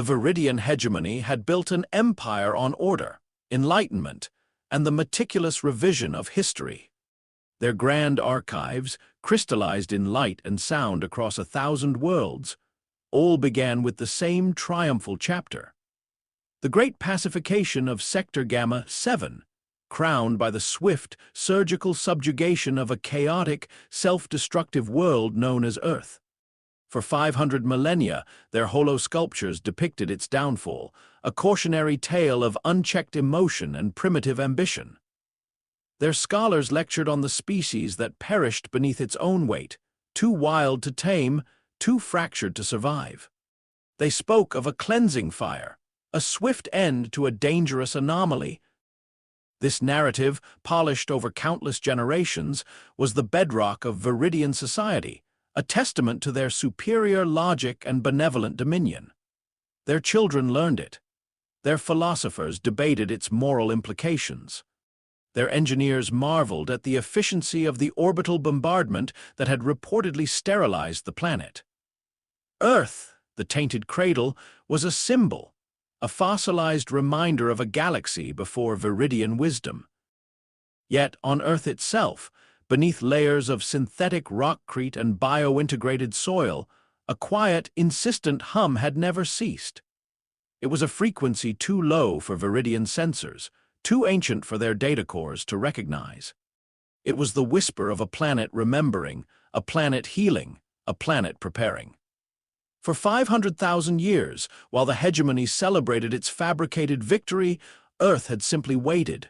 The Viridian hegemony had built an empire on order, enlightenment, and the meticulous revision of history. Their grand archives, crystallized in light and sound across 1,000 worlds, all began with the same triumphal chapter. The great pacification of Sector Gamma 7, crowned by the swift, surgical subjugation of a chaotic, self-destructive world known as Earth. For 500 millennia, their holo sculptures depicted its downfall, a cautionary tale of unchecked emotion and primitive ambition. Their scholars lectured on the species that perished beneath its own weight, too wild to tame, too fractured to survive. They spoke of a cleansing fire, a swift end to a dangerous anomaly. This narrative, polished over countless generations, was the bedrock of Viridian society, a testament to their superior logic and benevolent dominion. Their children learned it. Their philosophers debated its moral implications. Their engineers marveled at the efficiency of the orbital bombardment that had reportedly sterilized the planet. Earth, the tainted cradle, was a symbol, a fossilized reminder of a galaxy before Viridian wisdom. Yet on Earth itself, beneath layers of synthetic rockcrete and bio-integrated soil, a quiet, insistent hum had never ceased. It was a frequency too low for Viridian sensors, too ancient for their data cores to recognize. It was the whisper of a planet remembering, a planet healing, a planet preparing. For 500,000 years, while the hegemony celebrated its fabricated victory, Earth had simply waited.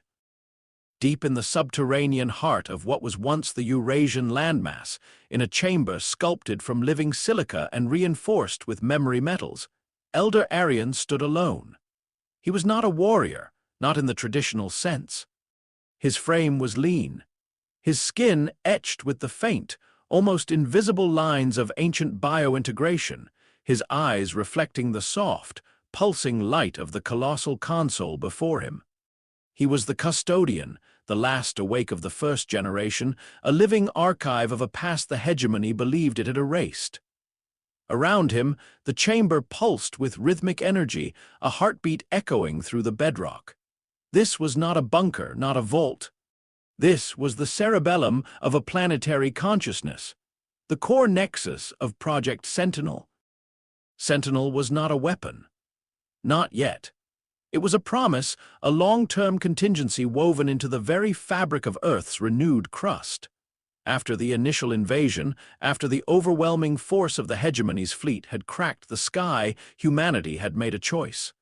Deep in the subterranean heart of what was once the Eurasian landmass, in a chamber sculpted from living silica and reinforced with memory metals, Elder Arian stood alone. He was not a warrior, not in the traditional sense. His frame was lean, his skin etched with the faint, almost invisible lines of ancient biointegration, his eyes reflecting the soft, pulsing light of the colossal console before him. He was the custodian, the last awake of the first generation, a living archive of a past the hegemony believed it had erased. Around him, the chamber pulsed with rhythmic energy, a heartbeat echoing through the bedrock. This was not a bunker, not a vault. This was the cerebellum of a planetary consciousness, the core nexus of Project Sentinel. Sentinel was not a weapon. Not yet. It was a promise, a long-term contingency woven into the very fabric of Earth's renewed crust. After the initial invasion, after the overwhelming force of the hegemony's fleet had cracked the sky, humanity had made a choice.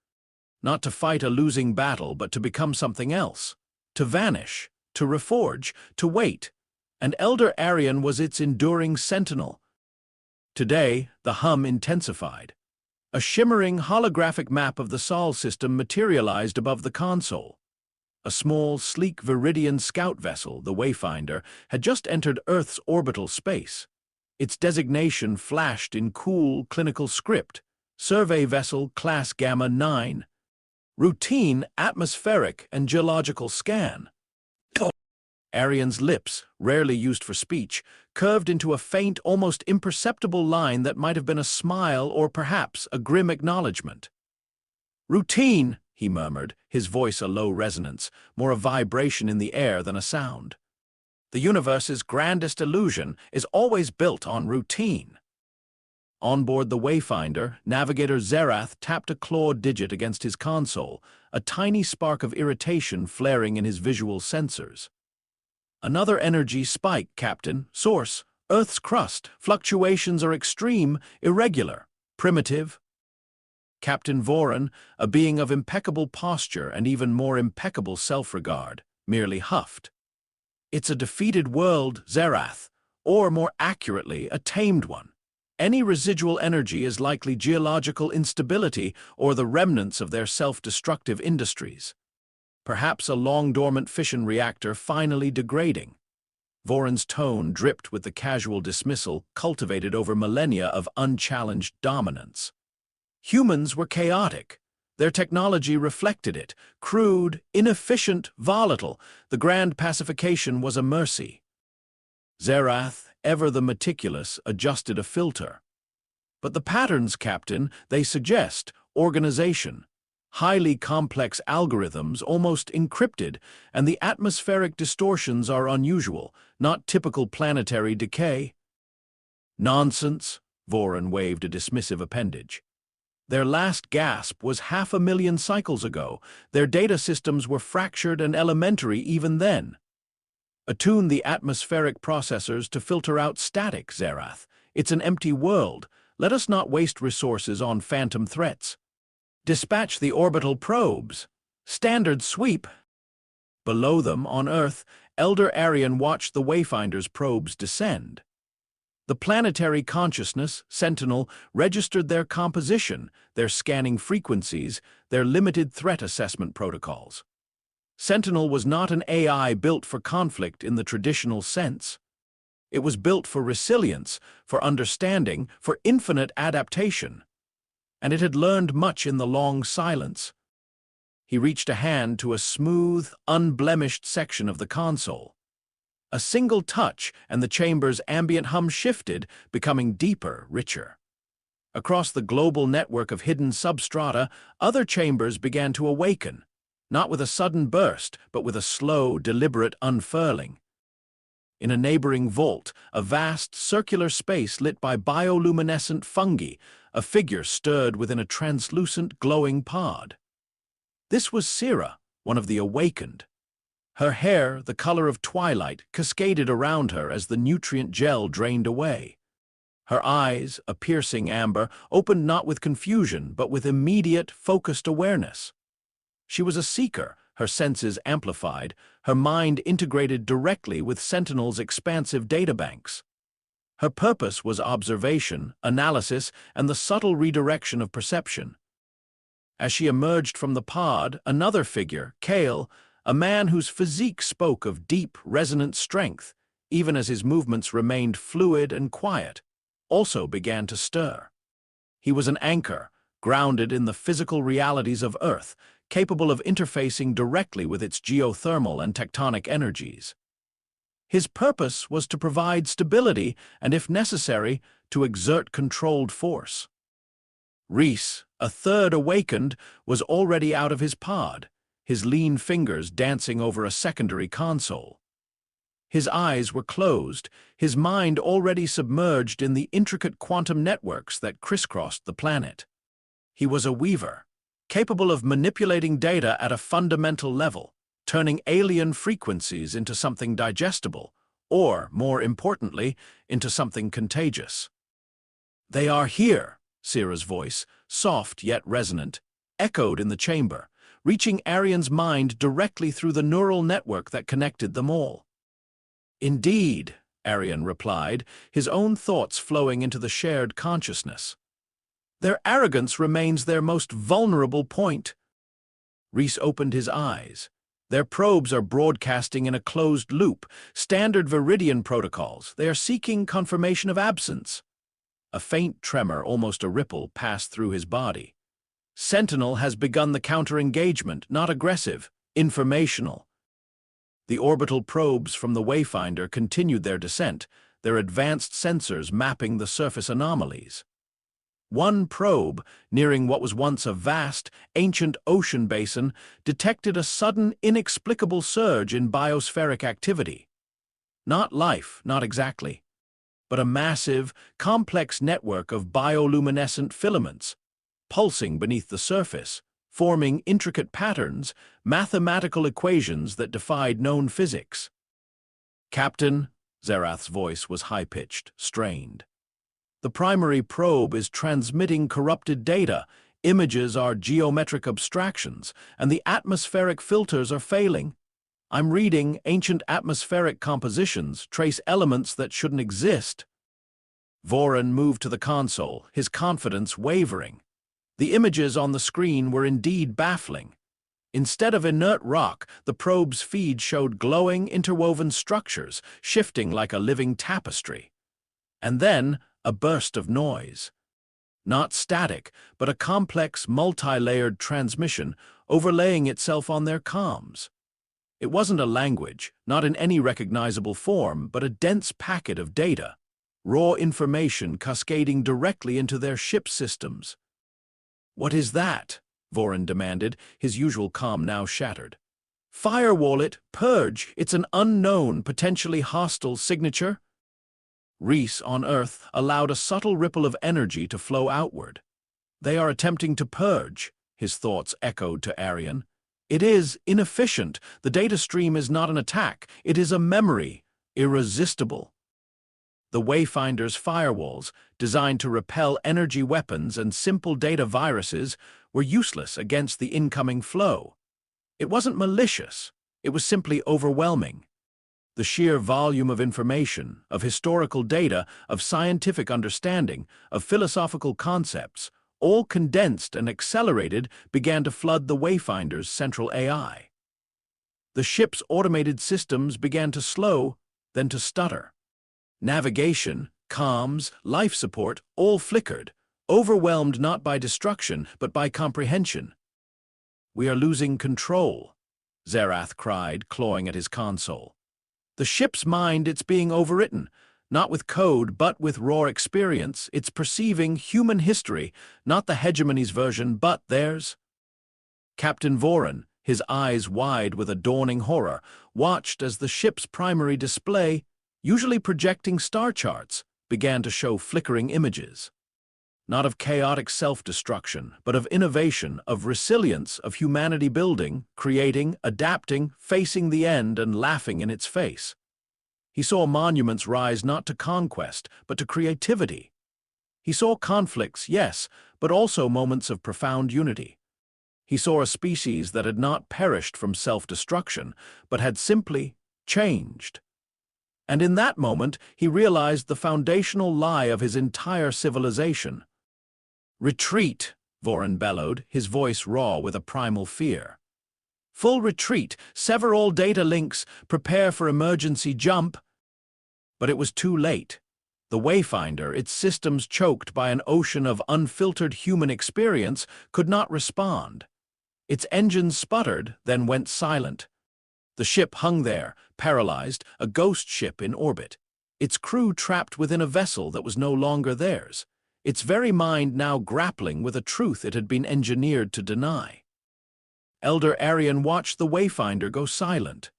Not to fight a losing battle, but to become something else. To vanish, to reforge, to wait. And Elder Arian was its enduring sentinel. Today, the hum intensified. A shimmering holographic map of the Sol system materialized above the console. A small, sleek Viridian scout vessel, the Wayfinder, had just entered Earth's orbital space. Its designation flashed in cool, clinical script: Survey Vessel Class Gamma 9. Routine, atmospheric, and geological scan. Arian's lips, rarely used for speech, curved into a faint, almost imperceptible line that might have been a smile or perhaps a grim acknowledgement. "Routine," he murmured, his voice a low resonance, more a vibration in the air than a sound. "The universe's grandest illusion is always built on routine." On board the Wayfinder, Navigator Zerath tapped a clawed digit against his console, a tiny spark of irritation flaring in his visual sensors. "Another energy spike, Captain. Source: Earth's crust. Fluctuations are extreme, irregular, primitive." Captain Voran, a being of impeccable posture and even more impeccable self-regard, merely huffed. "It's a defeated world, Zerath, or more accurately, a tamed one. Any residual energy is likely geological instability or the remnants of their self-destructive industries. Perhaps a long-dormant fission reactor finally degrading." Voran's tone dripped with the casual dismissal cultivated over millennia of unchallenged dominance. Humans were chaotic. Their technology reflected it. Crude, inefficient, volatile. The grand pacification was a mercy. Zerath, ever the meticulous, adjusted a filter. "But the patterns, Captain, they suggest organization. Highly complex algorithms, almost encrypted, and the atmospheric distortions are unusual, not typical planetary decay. Nonsense, Voron waved a dismissive appendage. Their last gasp was 500,000 cycles ago. Their data systems were fractured and elementary even then. Attune the atmospheric processors to filter out static, Zerath. It's an empty world. Let us not waste resources on phantom threats. Dispatch the orbital probes. Standard sweep. Below them, on Earth, Elder Arian watched the Wayfinder's probes descend. The planetary consciousness, Sentinel, registered their composition, their scanning frequencies, their limited threat assessment protocols. Sentinel was not an AI built for conflict in the traditional sense. It was built for resilience, for understanding, for infinite adaptation. And it had learned much in the long silence. He reached a hand to a smooth, unblemished section of the console. A single touch, and the chamber's ambient hum shifted, becoming deeper, richer. Across the global network of hidden substrata, other chambers began to awaken, not with a sudden burst, but with a slow, deliberate unfurling. In a neighboring vault, a vast, circular space lit by bioluminescent fungi, a figure stirred within a translucent, glowing pod. This was Sira, one of the awakened. Her hair, the color of twilight, cascaded around her as the nutrient gel drained away. Her eyes, a piercing amber, opened not with confusion, but with immediate, focused awareness. She was a seeker, her senses amplified, her mind integrated directly with Sentinel's expansive databanks. Her purpose was observation, analysis, and the subtle redirection of perception. As she emerged from the pod, another figure, Kale, a man whose physique spoke of deep, resonant strength, even as his movements remained fluid and quiet, also began to stir. He was an anchor, grounded in the physical realities of Earth, capable of interfacing directly with its geothermal and tectonic energies. His purpose was to provide stability and, if necessary, to exert controlled force. Reese, a third awakened, was already out of his pod, his lean fingers dancing over a secondary console. His eyes were closed, his mind already submerged in the intricate quantum networks that crisscrossed the planet. He was a weaver, capable of manipulating data at a fundamental level, turning alien frequencies into something digestible, or, more importantly, into something contagious. "They are here," Sira's voice, soft yet resonant, echoed in the chamber, reaching Arian's mind directly through the neural network that connected them all. "Indeed," Arian replied, his own thoughts flowing into the shared consciousness. "Their arrogance remains their most vulnerable point." Reese opened his eyes. "Their probes are broadcasting in a closed loop, standard Viridian protocols. They are seeking confirmation of absence." A faint tremor, almost a ripple, passed through his body. "Sentinel has begun the counter-engagement, not aggressive, informational." The orbital probes from the Wayfinder continued their descent, their advanced sensors mapping the surface anomalies. One probe, nearing what was once a vast, ancient ocean basin, detected a sudden, inexplicable surge in biospheric activity. Not life, not exactly, but a massive, complex network of bioluminescent filaments, pulsing beneath the surface, forming intricate patterns, mathematical equations that defied known physics. "Captain," Zerath's voice was high-pitched, strained. "The primary probe is transmitting corrupted data, images are geometric abstractions, and the atmospheric filters are failing. I'm reading ancient atmospheric compositions, trace elements that shouldn't exist." Voron moved to the console, his confidence wavering. The images on the screen were indeed baffling. Instead of inert rock, the probe's feed showed glowing, interwoven structures, shifting like a living tapestry. And then, a burst of noise. Not static, but a complex, multi-layered transmission overlaying itself on their comms. It wasn't a language, not in any recognizable form, but a dense packet of data, raw information cascading directly into their ship systems. "What is that?" Voron demanded, his usual calm now shattered. "Firewall it, purge, it's an unknown, potentially hostile signature." Reese, on Earth, allowed a subtle ripple of energy to flow outward. "They are attempting to purge," his thoughts echoed to Arian. "It is inefficient. The data stream is not an attack. It is a memory, irresistible." The Wayfinder's firewalls, designed to repel energy weapons and simple data viruses, were useless against the incoming flow. It wasn't malicious. It was simply overwhelming. The sheer volume of information, of historical data, of scientific understanding, of philosophical concepts, all condensed and accelerated, began to flood the Wayfinder's central AI. The ship's automated systems began to slow, then to stutter. Navigation, comms, life support all flickered, overwhelmed not by destruction but by comprehension. "We are losing control," Zerath cried, clawing at his console. "The ship's mind, it's being overwritten, not with code but with raw experience. It's perceiving human history, not the Hegemony's version but theirs." Captain Voron, his eyes wide with a dawning horror, watched as the ship's primary display, usually projecting star charts, began to show flickering images. Not of chaotic self-destruction, but of innovation, of resilience, of humanity building, creating, adapting, facing the end and laughing in its face. He saw monuments rise not to conquest, but to creativity. He saw conflicts, yes, but also moments of profound unity. He saw a species that had not perished from self-destruction, but had simply changed. And in that moment, he realized the foundational lie of his entire civilization. "Retreat," Voron bellowed, his voice raw with a primal fear. "Full retreat, sever all data links, prepare for emergency jump." But it was too late. The Wayfinder, its systems choked by an ocean of unfiltered human experience, could not respond. Its engines sputtered, then went silent. The ship hung there, paralyzed, a ghost ship in orbit. Its crew trapped within a vessel that was no longer theirs. Its very mind now grappling with a truth it had been engineered to deny. Elder Arian watched the Wayfinder go silent.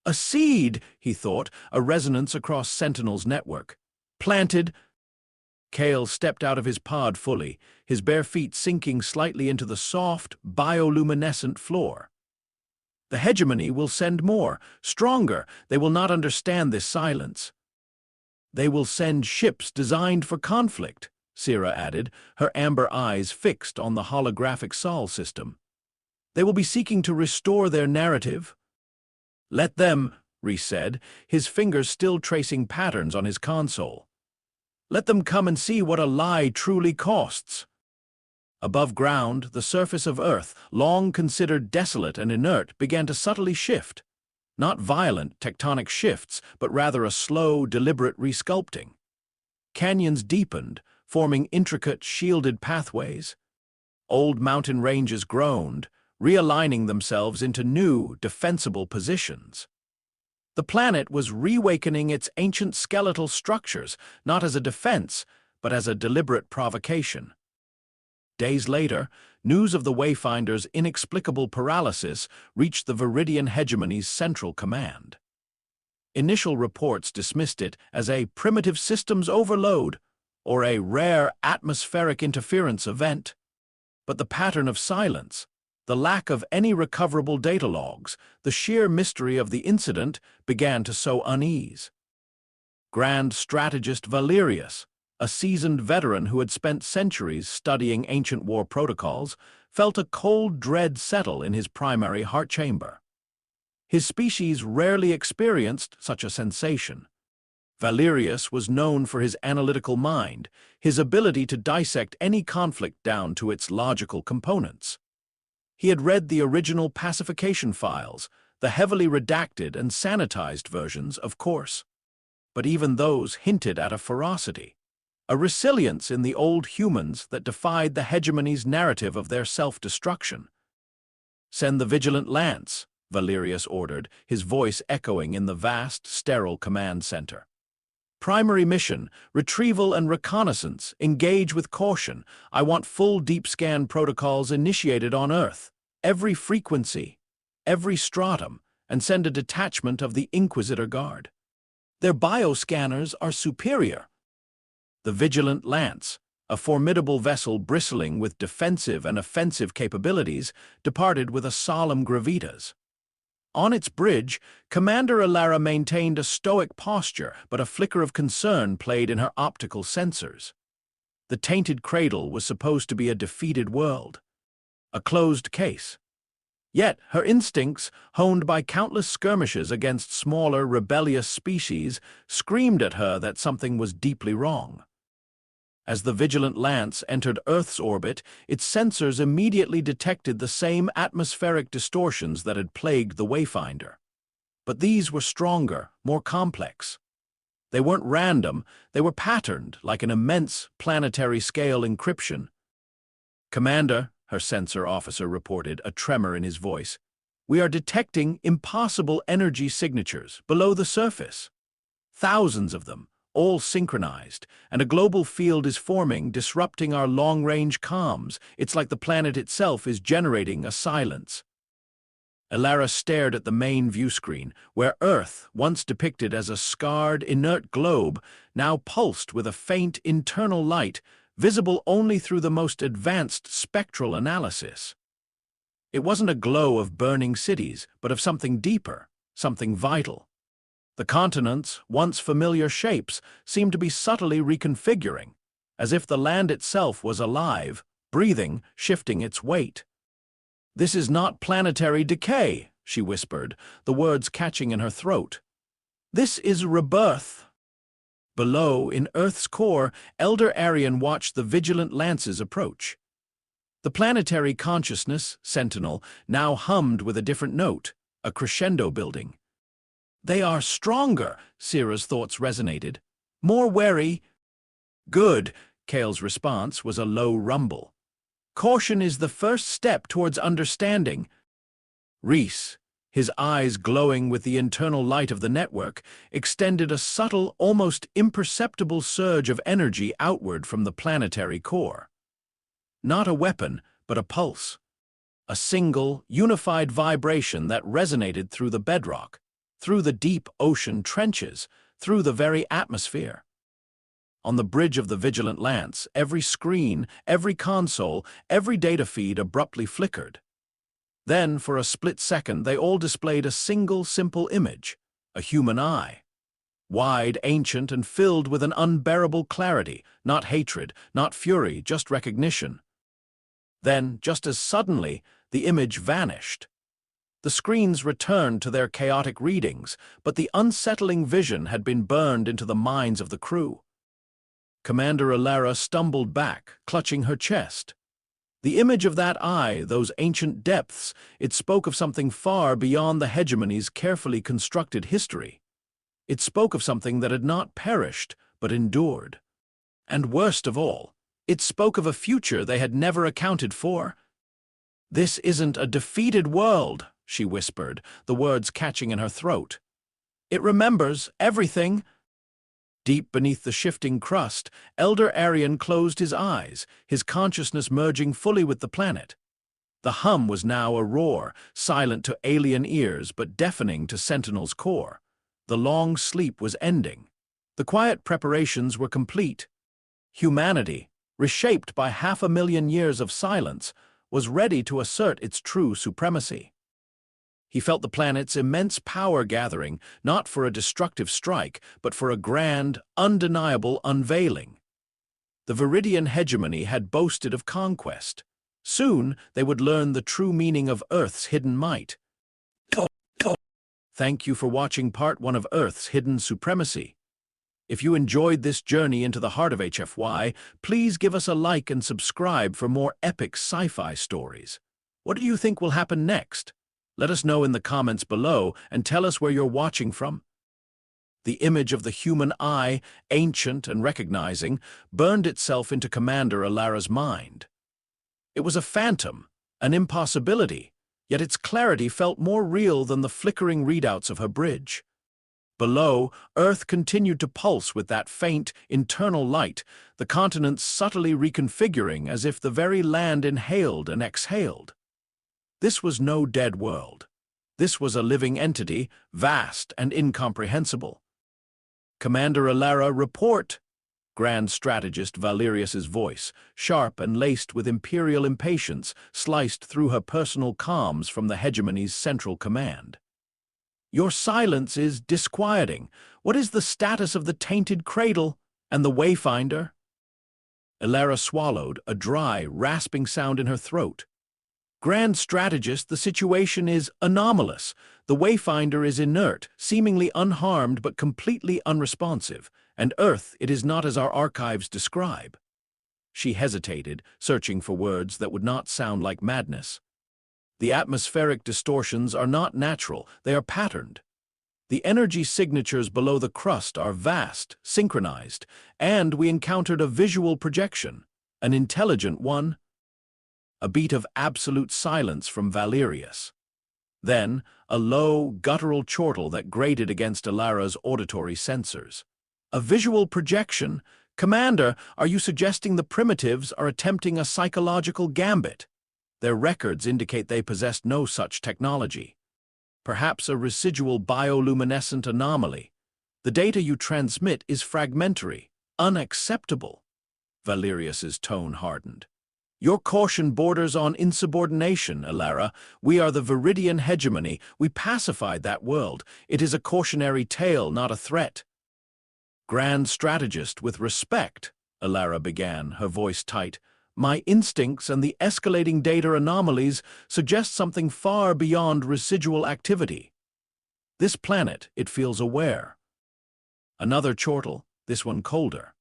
"A seed," he thought, a resonance across Sentinel's network. "Planted." Kale stepped out of his pod fully, his bare feet sinking slightly into the soft, bioluminescent floor. "The Hegemony will send more, stronger. They will not understand this silence." "They will send ships designed for conflict," Sierra added, her amber eyes fixed on the holographic Sol system. "They will be seeking to restore their narrative." "Let them," Reese said, his fingers still tracing patterns on his console. "Let them come and see what a lie truly costs." Above ground, the surface of Earth, long considered desolate and inert, began to subtly shift. Not violent tectonic shifts, but rather a slow, deliberate resculpting. Canyons deepened, forming intricate, shielded pathways. Old mountain ranges groaned, realigning themselves into new, defensible positions. The planet was reawakening its ancient skeletal structures, not as a defense, but as a deliberate provocation. Days later, news of the Wayfinder's inexplicable paralysis reached the Viridian Hegemony's central command. Initial reports dismissed it as a primitive systems overload or a rare atmospheric interference event. But the pattern of silence, the lack of any recoverable data logs, the sheer mystery of the incident began to sow unease. Grand strategist Valerius, a seasoned veteran who had spent centuries studying ancient war protocols, felt a cold dread settle in his primary heart chamber. His species rarely experienced such a sensation. Valerius was known for his analytical mind, his ability to dissect any conflict down to its logical components. He had read the original pacification files, the heavily redacted and sanitized versions, of course. But even those hinted at a ferocity, a resilience in the old humans that defied the Hegemony's narrative of their self-destruction. "Send the vigilant lance," Valerius ordered, his voice echoing in the vast, sterile command center. Primary mission, retrieval and reconnaissance. Engage with caution. I want full deep scan protocols initiated on Earth. Every frequency, every stratum, and send a detachment of the Inquisitor Guard. Their bioscanners are superior. The Vigilant Lance, a formidable vessel bristling with defensive and offensive capabilities, departed with a solemn gravitas. On its bridge, Commander Alara maintained a stoic posture, but a flicker of concern played in her optical sensors. The tainted cradle was supposed to be a defeated world, a closed case. Yet her instincts, honed by countless skirmishes against smaller, rebellious species, screamed at her that something was deeply wrong. As the Vigilant Lance entered Earth's orbit, its sensors immediately detected the same atmospheric distortions that had plagued the Wayfinder. But these were stronger, more complex. They weren't random, they were patterned, like an immense planetary-scale encryption. "Commander," her sensor officer reported, a tremor in his voice, "we are detecting impossible energy signatures below the surface. Thousands of them, all synchronized, and a global field is forming, disrupting our long-range comms. It's like the planet itself is generating a silence." Alara stared at the main viewscreen, where Earth, once depicted as a scarred, inert globe, now pulsed with a faint internal light, visible only through the most advanced spectral analysis. It wasn't a glow of burning cities, but of something deeper, something vital. The continents, once familiar shapes, seemed to be subtly reconfiguring, as if the land itself was alive, breathing, shifting its weight. "This is not planetary decay," she whispered, the words catching in her throat. "This is rebirth." Below, in Earth's core, Elder Arian watched the Vigilant Lances approach. The planetary consciousness, Sentinel, now hummed with a different note, a crescendo building. "They are stronger," Syrah's thoughts resonated. "More wary." "Good," Kale's response was a low rumble. "Caution is the first step towards understanding." Reese, his eyes glowing with the internal light of the network, extended a subtle, almost imperceptible surge of energy outward from the planetary core. Not a weapon, but a pulse. A single, unified vibration that resonated through the bedrock, through the deep ocean trenches, through the very atmosphere. On the bridge of the Vigilant Lance, every screen, every console, every data feed abruptly flickered. Then, for a split second, they all displayed a single, simple image, a human eye. Wide, ancient, and filled with an unbearable clarity, not hatred, not fury, just recognition. Then, just as suddenly, the image vanished. The screens returned to their chaotic readings, but the unsettling vision had been burned into the minds of the crew. Commander Alara stumbled back, clutching her chest. The image of that eye, those ancient depths, it spoke of something far beyond the Hegemony's carefully constructed history. It spoke of something that had not perished, but endured. And worst of all, it spoke of a future they had never accounted for. "This isn't a defeated world," she whispered, the words catching in her throat. "It remembers everything." Deep beneath the shifting crust, Elder Arian closed his eyes, his consciousness merging fully with the planet. The hum was now a roar, silent to alien ears but deafening to Sentinel's core. The long sleep was ending. The quiet preparations were complete. Humanity, reshaped by 500,000 years of silence, was ready to assert its true supremacy. He felt the planet's immense power gathering, not for a destructive strike, but for a grand, undeniable unveiling. The Viridian hegemony had boasted of conquest. Soon they would learn the true meaning of Earth's hidden might. Thank you for watching Part 1 of Earth's Hidden Supremacy. If you enjoyed this journey into the heart of HFY, please give us a like and subscribe for more epic sci-fi stories. What do you think will happen next? Let us know in the comments below and tell us where you're watching from. The image of the human eye, ancient and recognizing, burned itself into Commander Alara's mind. It was a phantom, an impossibility, yet its clarity felt more real than the flickering readouts of her bridge. Below, Earth continued to pulse with that faint, internal light, the continents subtly reconfiguring as if the very land inhaled and exhaled. This was no dead world. This was a living entity, vast and incomprehensible. "Commander Alara, report!" Grand Strategist Valerius's voice, sharp and laced with imperial impatience, sliced through her personal comms from the Hegemony's central command. "Your silence is disquieting. What is the status of the tainted cradle and the Wayfinder?" Alara swallowed, a dry, rasping sound in her throat. "Grand Strategist, the situation is anomalous. The Wayfinder is inert, seemingly unharmed but completely unresponsive, and Earth, it is not as our archives describe." She hesitated, searching for words that would not sound like madness. "The atmospheric distortions are not natural, they are patterned. The energy signatures below the crust are vast, synchronized, and we encountered a visual projection, an intelligent one." A beat of absolute silence from Valerius. Then, a low, guttural chortle that grated against Alara's auditory sensors. "A visual projection? Commander, are you suggesting the primitives are attempting a psychological gambit? Their records indicate they possessed no such technology. Perhaps a residual bioluminescent anomaly. The data you transmit is fragmentary, unacceptable." Valerius's tone hardened. "Your caution borders on insubordination, Alara. We are the Viridian Hegemony. We pacified that world. It is a cautionary tale, not a threat." "Grand Strategist, with respect," Alara began, her voice tight, "my instincts and the escalating data anomalies suggest something far beyond residual activity. This planet, it feels aware." Another chortle, this one colder.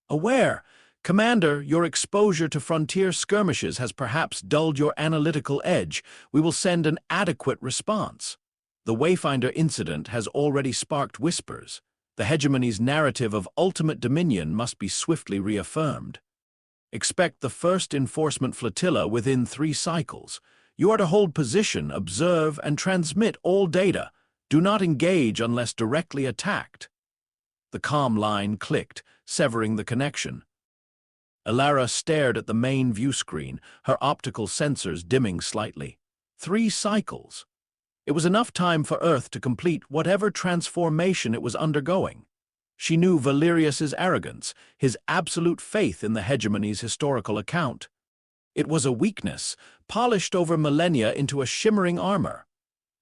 "Aware? Commander, your exposure to frontier skirmishes has perhaps dulled your analytical edge. We will send an adequate response. The Wayfinder incident has already sparked whispers. The Hegemony's narrative of ultimate dominion must be swiftly reaffirmed. Expect the first enforcement flotilla within 3 cycles. You are to hold position, observe, and transmit all data. Do not engage unless directly attacked." The comm line clicked, severing the connection. Alara stared at the main view screen, her optical sensors dimming slightly. 3 cycles. It was enough time for Earth to complete whatever transformation it was undergoing. She knew Valerius's arrogance, his absolute faith in the Hegemony's historical account. It was a weakness, polished over millennia into a shimmering armor.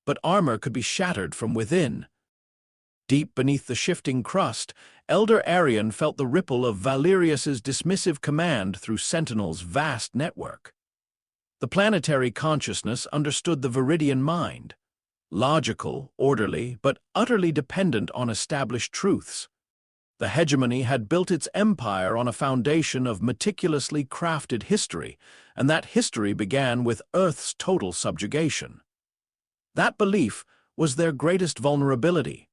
But armor could be shattered from within. Deep beneath the shifting crust, Elder Arian felt the ripple of Valerius's dismissive command through Sentinel's vast network. The planetary consciousness understood the Viridian mind. Logical, orderly, but utterly dependent on established truths. The Hegemony had built its empire on a foundation of meticulously crafted history, and that history began with Earth's total subjugation. That belief was their greatest vulnerability.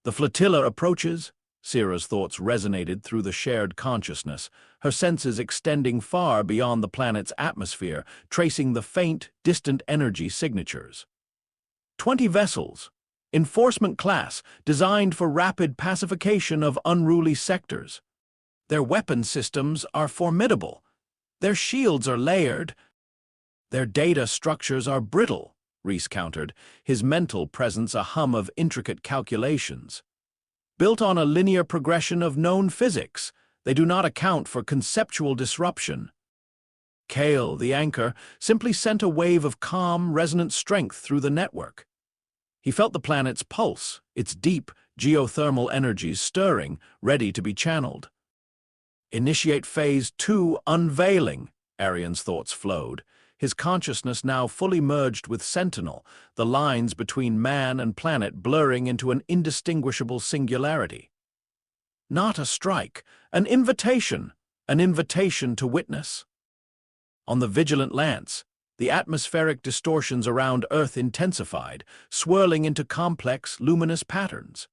"The flotilla approaches," Sierra's thoughts resonated through the shared consciousness, her senses extending far beyond the planet's atmosphere, tracing the faint, distant energy signatures. 20 vessels, enforcement class, designed for rapid pacification of unruly sectors. Their weapon systems are formidable. Their shields are layered. Their data structures are brittle, Reese countered, his mental presence a hum of intricate calculations. Built on a linear progression of known physics, they do not account for conceptual disruption. Kale, the anchor, simply sent a wave of calm, resonant strength through the network. He felt the planet's pulse, its deep, geothermal energies stirring, ready to be channeled. "Initiate Phase 2 unveiling," Arian's thoughts flowed, his consciousness now fully merged with Sentinel, the lines between man and planet blurring into an indistinguishable singularity. Not a strike, an invitation to witness. On the vigilant lance, the atmospheric distortions around Earth intensified, swirling into complex, luminous patterns.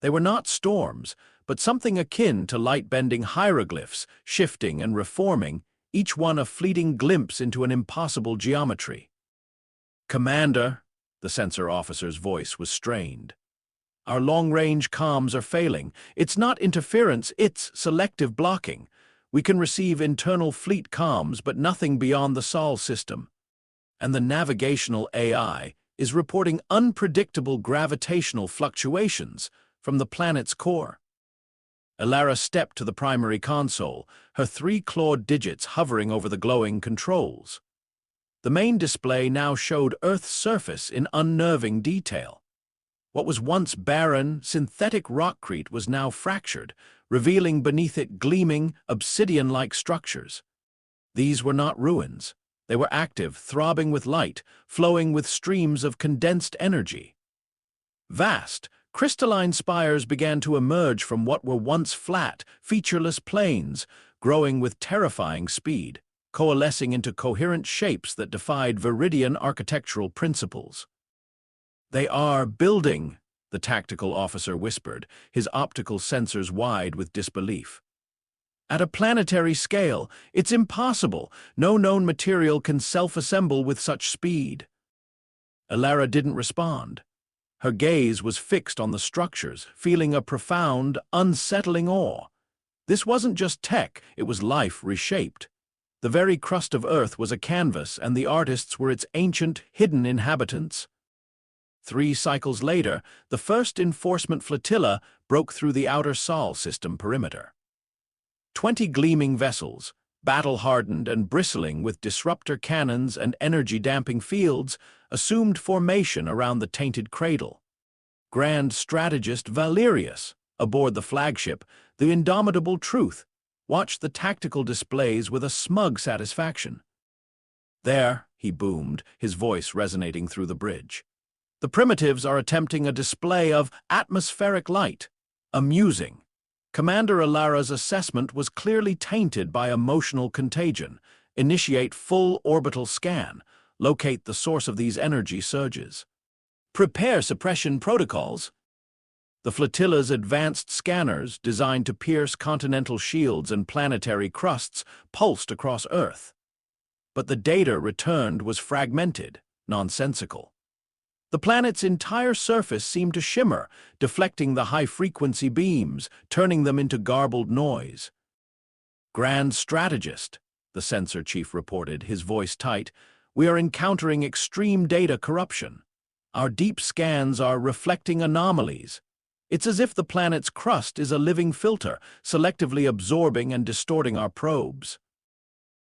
They were not storms, but something akin to light-bending hieroglyphs, shifting and reforming, each one a fleeting glimpse into an impossible geometry. "Commander," the sensor officer's voice was strained. Our long-range comms are failing. It's not interference, it's selective blocking. We can receive internal fleet comms, but nothing beyond the SOL system. And the navigational AI is reporting unpredictable gravitational fluctuations from the planet's core. Elara stepped to the primary console, her 3 clawed digits hovering over the glowing controls. The main display now showed Earth's surface in unnerving detail. What was once barren, synthetic rockcrete was now fractured, revealing beneath it gleaming, obsidian-like structures. These were not ruins. They were active, throbbing with light, flowing with streams of condensed energy. Vast, crystalline spires began to emerge from what were once flat, featureless plains, growing with terrifying speed, coalescing into coherent shapes that defied Viridian architectural principles. "They are building," the tactical officer whispered, his optical sensors wide with disbelief. "At a planetary scale, it's impossible. No known material can self-assemble with such speed." Elara didn't respond. Her gaze was fixed on the structures, feeling a profound, unsettling awe. This wasn't just tech, it was life reshaped. The very crust of Earth was a canvas, and the artists were its ancient, hidden inhabitants. 3 cycles later, the first enforcement flotilla broke through the outer SOL system perimeter. 20 gleaming vessels, battle-hardened and bristling with disruptor cannons and energy-damping fields, assumed formation around the tainted cradle. Grand Strategist Valerius, aboard the flagship, the indomitable Truth, watched the tactical displays with a smug satisfaction. "There," he boomed, his voice resonating through the bridge. "The primitives are attempting a display of atmospheric light. Amusing." Commander Elara's assessment was clearly tainted by emotional contagion. Initiate full orbital scan. Locate the source of these energy surges. Prepare suppression protocols. The flotilla's advanced scanners, designed to pierce continental shields and planetary crusts, pulsed across Earth. But the data returned was fragmented, nonsensical. The planet's entire surface seemed to shimmer, deflecting the high-frequency beams, turning them into garbled noise. "Grand Strategist," the sensor chief reported, his voice tight, "we are encountering extreme data corruption. Our deep scans are reflecting anomalies. It's as if the planet's crust is a living filter, selectively absorbing and distorting our probes."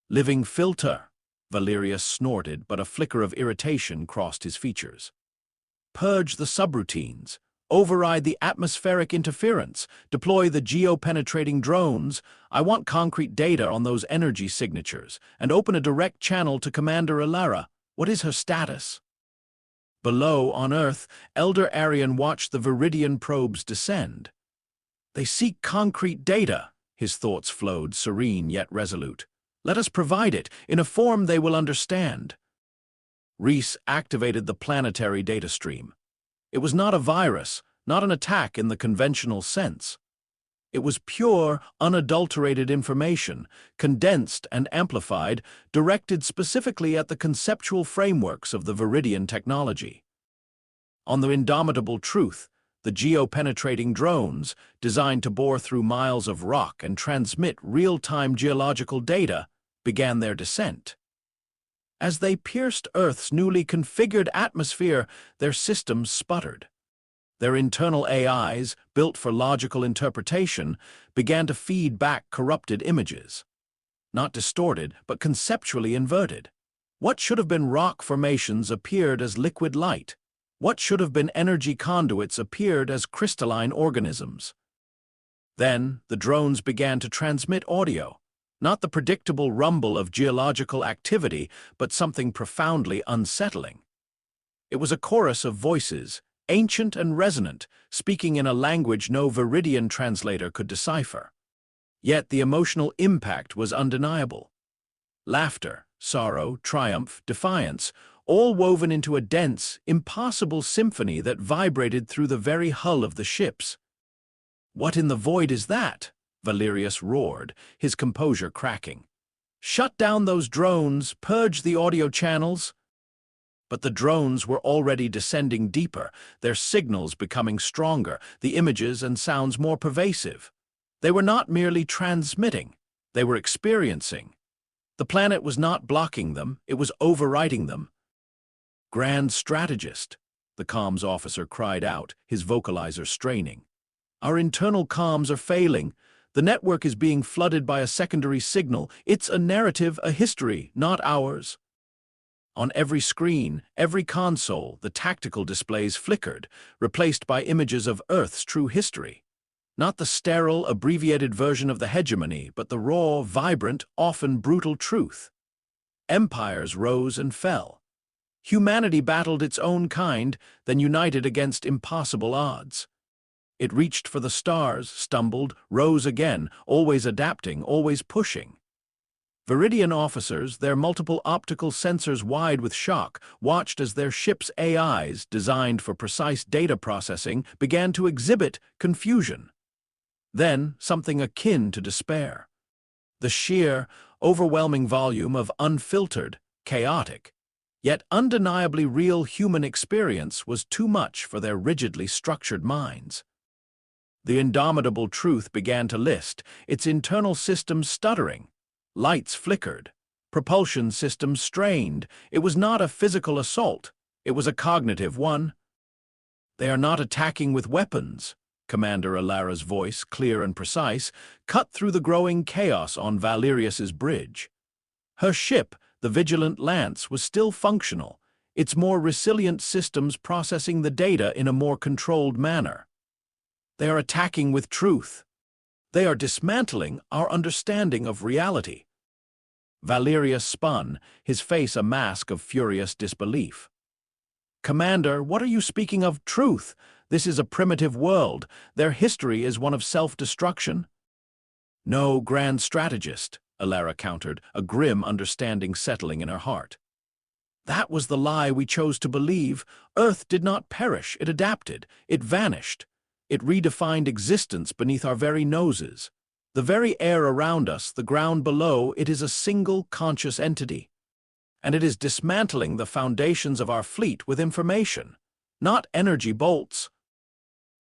"Living filter," Valerius snorted, but a flicker of irritation crossed his features. "Purge the subroutines, override the atmospheric interference, deploy the geo-penetrating drones. I want concrete data on those energy signatures, and open a direct channel to Commander Elara. What is her status?" Below, on Earth, Elder Arian watched the Viridian probes descend. "They seek concrete data," his thoughts flowed, serene yet resolute. "Let us provide it, in a form they will understand." Reese activated the planetary data stream. It was not a virus, not an attack in the conventional sense. It was pure, unadulterated information, condensed and amplified, directed specifically at the conceptual frameworks of the Viridian technology. On the indomitable Truth, the geo-penetrating drones, designed to bore through miles of rock and transmit real-time geological data, began their descent. As they pierced Earth's newly configured atmosphere, their systems sputtered. Their internal AIs, built for logical interpretation, began to feed back corrupted images. Not distorted, but conceptually inverted. What should have been rock formations appeared as liquid light. What should have been energy conduits appeared as crystalline organisms. Then, the drones began to transmit audio. Not the predictable rumble of geological activity, but something profoundly unsettling. It was a chorus of voices, ancient and resonant, speaking in a language no Viridian translator could decipher. Yet the emotional impact was undeniable. Laughter, sorrow, triumph, defiance, all woven into a dense, impossible symphony that vibrated through the very hull of the ships. "What in the void is that?" Valerius roared, his composure cracking. "Shut down those drones, purge the audio channels." But the drones were already descending deeper, their signals becoming stronger, the images and sounds more pervasive. They were not merely transmitting, they were experiencing. The planet was not blocking them, it was overriding them. "Grand strategist," the comms officer cried out, his vocalizer straining. "Our internal comms are failing. The network is being flooded by a secondary signal. It's a narrative, a history, not ours." On every screen, every console, the tactical displays flickered, replaced by images of Earth's true history. Not the sterile, abbreviated version of the hegemony, but the raw, vibrant, often brutal truth. Empires rose and fell. Humanity battled its own kind, then united against impossible odds. It reached for the stars, stumbled, rose again, always adapting, always pushing. Viridian officers, their multiple optical sensors wide with shock, watched as their ship's AIs, designed for precise data processing, began to exhibit confusion. Then, something akin to despair. The sheer, overwhelming volume of unfiltered, chaotic, yet undeniably real human experience was too much for their rigidly structured minds. The indomitable truth began to list, its internal systems stuttering. Lights flickered, propulsion systems strained. It was not a physical assault, it was a cognitive one. "They are not attacking with weapons," Commander Alara's voice, clear and precise, cut through the growing chaos on Valerius's bridge. Her ship, the Vigilant Lance, was still functional, its more resilient systems processing the data in a more controlled manner. "They are attacking with truth. They are dismantling our understanding of reality." Valerius spun, his face a mask of furious disbelief. "Commander, what are you speaking of truth? This is a primitive world. Their history is one of self-destruction." "No, grand strategist," Alara countered, a grim understanding settling in her heart. "That was the lie we chose to believe. Earth did not perish, it adapted, it vanished. It redefined existence beneath our very noses. The very air around us, the ground below, it is a single conscious entity. And it is dismantling the foundations of our fleet with information, not energy bolts."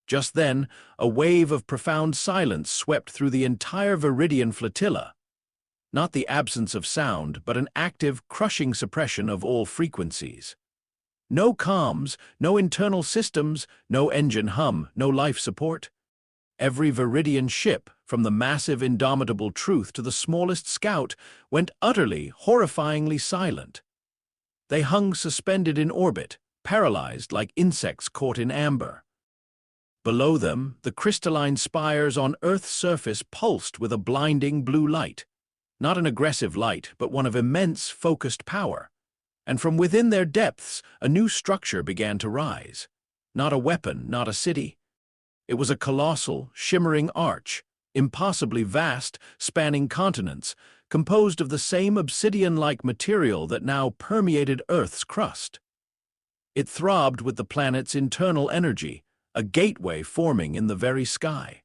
Just then, a wave of profound silence swept through the entire Viridian flotilla. Not the absence of sound, but an active, crushing suppression of all frequencies. No comms, no internal systems, no engine hum, no life support. Every Viridian ship, from the massive indomitable truth to the smallest scout, went utterly, horrifyingly silent. They hung suspended in orbit, paralyzed like insects caught in amber. Below them, the crystalline spires on Earth's surface pulsed with a blinding blue light. Not an aggressive light, but one of immense, focused power. And from within their depths, a new structure began to rise. Not a weapon, not a city. It was a colossal, shimmering arch, impossibly vast, spanning continents, composed of the same obsidian-like material that now permeated Earth's crust. It throbbed with the planet's internal energy, a gateway forming in the very sky.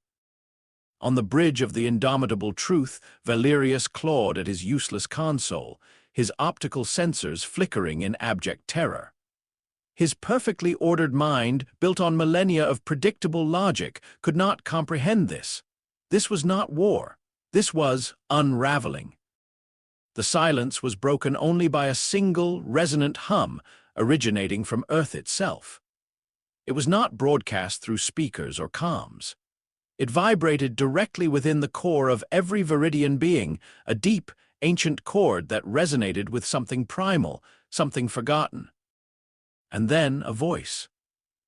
On the bridge of the indomitable truth, Valerius clawed at his useless console, his optical sensors flickering in abject terror. His perfectly ordered mind, built on millennia of predictable logic, could not comprehend this. This was not war. This was unraveling. The silence was broken only by a single, resonant hum originating from Earth itself. It was not broadcast through speakers or comms. It vibrated directly within the core of every Viridian being, a deep, ancient chord that resonated with something primal, something forgotten. And then a voice,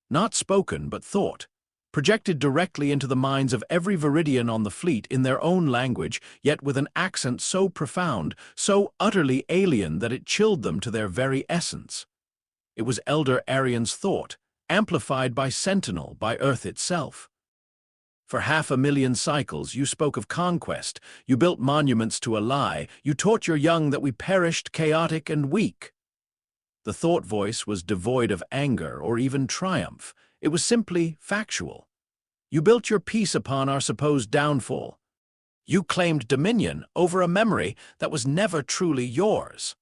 not spoken but thought, projected directly into the minds of every Viridian on the fleet in their own language, yet with an accent so profound, so utterly alien that it chilled them to their very essence. It was Elder Arian's thought, amplified by Sentinel, by Earth itself. For 500,000 cycles you spoke of conquest, you built monuments to a lie, you taught your young that we perished chaotic and weak. The thought voice was devoid of anger or even triumph. It was simply factual. You built your peace upon our supposed downfall. You claimed dominion over a memory that was never truly yours.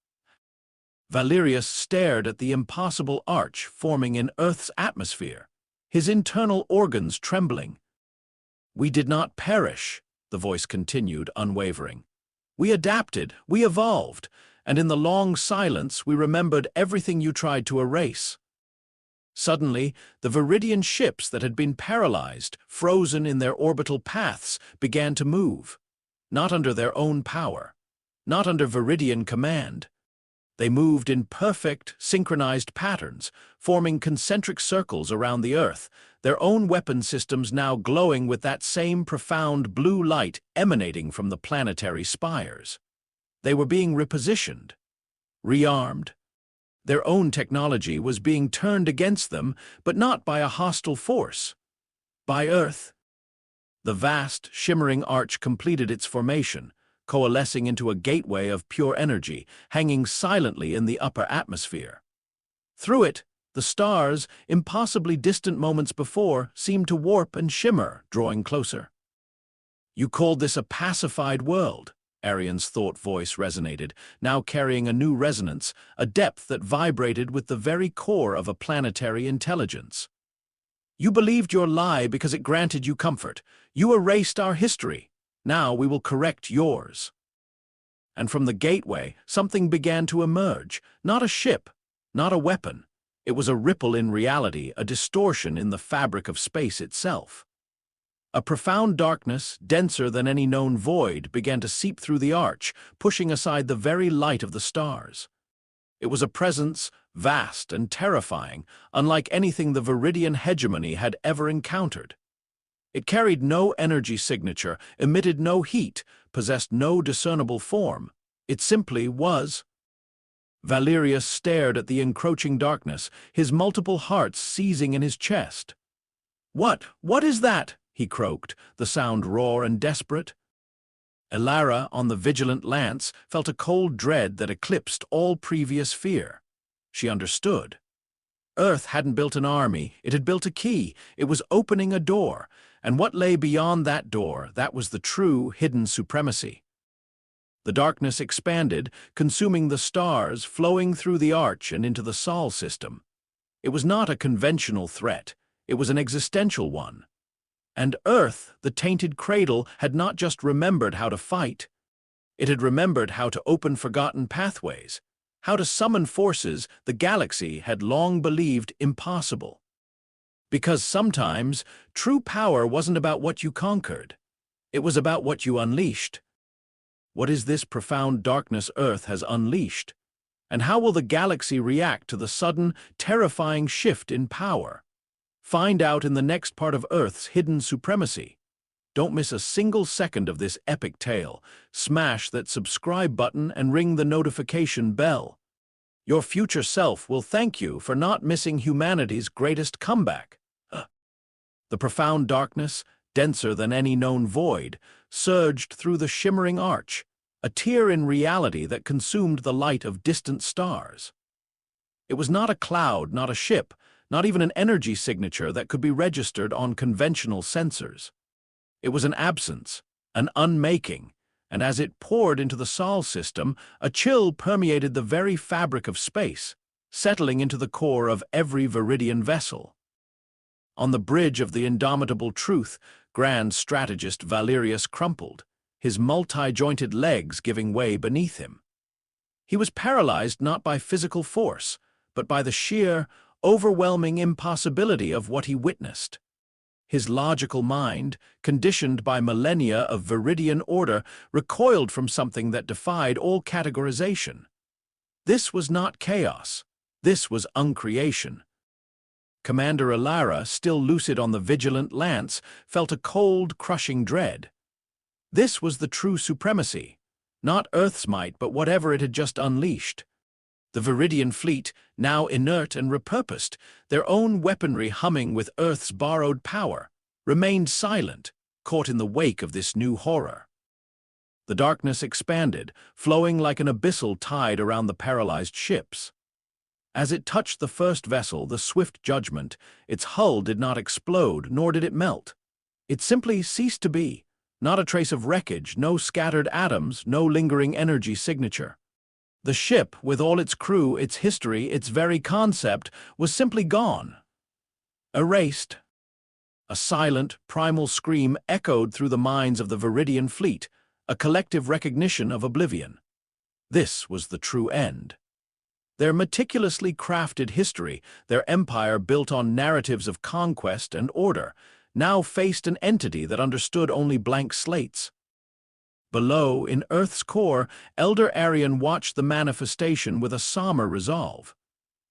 Valerius stared at the impossible arch forming in Earth's atmosphere, his internal organs trembling. "We did not perish," the voice continued, unwavering. "We adapted, we evolved, and in the long silence we remembered everything you tried to erase." Suddenly, the Viridian ships that had been paralyzed, frozen in their orbital paths, began to move. Not under their own power, not under Viridian command. They moved in perfect, synchronized patterns, forming concentric circles around the Earth, their own weapon systems now glowing with that same profound blue light emanating from the planetary spires. They were being repositioned, rearmed. Their own technology was being turned against them, but not by a hostile force. By Earth. The vast, shimmering arch completed its formation, coalescing into a gateway of pure energy, hanging silently in the upper atmosphere. Through it, the stars, impossibly distant moments before, seemed to warp and shimmer, drawing closer. "You called this a pacified world," Arian's thought voice resonated, now carrying a new resonance, a depth that vibrated with the very core of a planetary intelligence. "You believed your lie because it granted you comfort. You erased our history. Now we will correct yours." And from the gateway, something began to emerge, not a ship, not a weapon. It was a ripple in reality, a distortion in the fabric of space itself. A profound darkness, denser than any known void, began to seep through the arch, pushing aside the very light of the stars. It was a presence vast and terrifying, unlike anything the Viridian Hegemony had ever encountered. It carried no energy signature, emitted no heat, possessed no discernible form. It simply was. Valerius stared at the encroaching darkness, his multiple hearts seizing in his chest. What is that?" he croaked, the sound raw and desperate. Elara, on the vigilant lance, felt a cold dread that eclipsed all previous fear. She understood. Earth hadn't built an army, it had built a key. It was opening a door, and what lay beyond that door, that was the true, hidden supremacy. The darkness expanded, consuming the stars, flowing through the arch and into the Sol system. It was not a conventional threat, it was an existential one. And Earth, the tainted cradle, had not just remembered how to fight. It had remembered how to open forgotten pathways, how to summon forces the galaxy had long believed impossible. Because sometimes, true power wasn't about what you conquered. It was about what you unleashed. What is this profound darkness Earth has unleashed? And how will the galaxy react to the sudden, terrifying shift in power? Find out in the next part of Earth's hidden supremacy. Don't miss a single second of this epic tale. Smash that subscribe button and ring the notification bell. Your future self will thank you for not missing humanity's greatest comeback. The profound darkness, denser than any known void, surged through the shimmering arch, a tear in reality that consumed the light of distant stars. It was not a cloud, not a ship, not even an energy signature that could be registered on conventional sensors. It was an absence, an unmaking, and as it poured into the Sol system, a chill permeated the very fabric of space, settling into the core of every Viridian vessel. On the bridge of the indomitable truth, grand strategist Valerius crumpled, his multi-jointed legs giving way beneath him. He was paralyzed not by physical force, but by the sheer, overwhelming impossibility of what he witnessed. His logical mind, conditioned by millennia of Viridian order, recoiled from something that defied all categorization. This was not chaos. This was uncreation. Commander Elara, still lucid on the vigilant lance, felt a cold, crushing dread. This was the true supremacy, not Earth's might, but whatever it had just unleashed. The Viridian fleet, now inert and repurposed, their own weaponry humming with Earth's borrowed power, remained silent, caught in the wake of this new horror. The darkness expanded, flowing like an abyssal tide around the paralyzed ships. As it touched the first vessel, the Swift Judgment, its hull did not explode, nor did it melt. It simply ceased to be, not a trace of wreckage, no scattered atoms, no lingering energy signature. The ship, with all its crew, its history, its very concept, was simply gone. Erased. A silent, primal scream echoed through the minds of the Viridian fleet, a collective recognition of oblivion. This was the true end. Their meticulously crafted history, their empire built on narratives of conquest and order, now faced an entity that understood only blank slates. Below, in Earth's core, Elder Arian watched the manifestation with a somber resolve.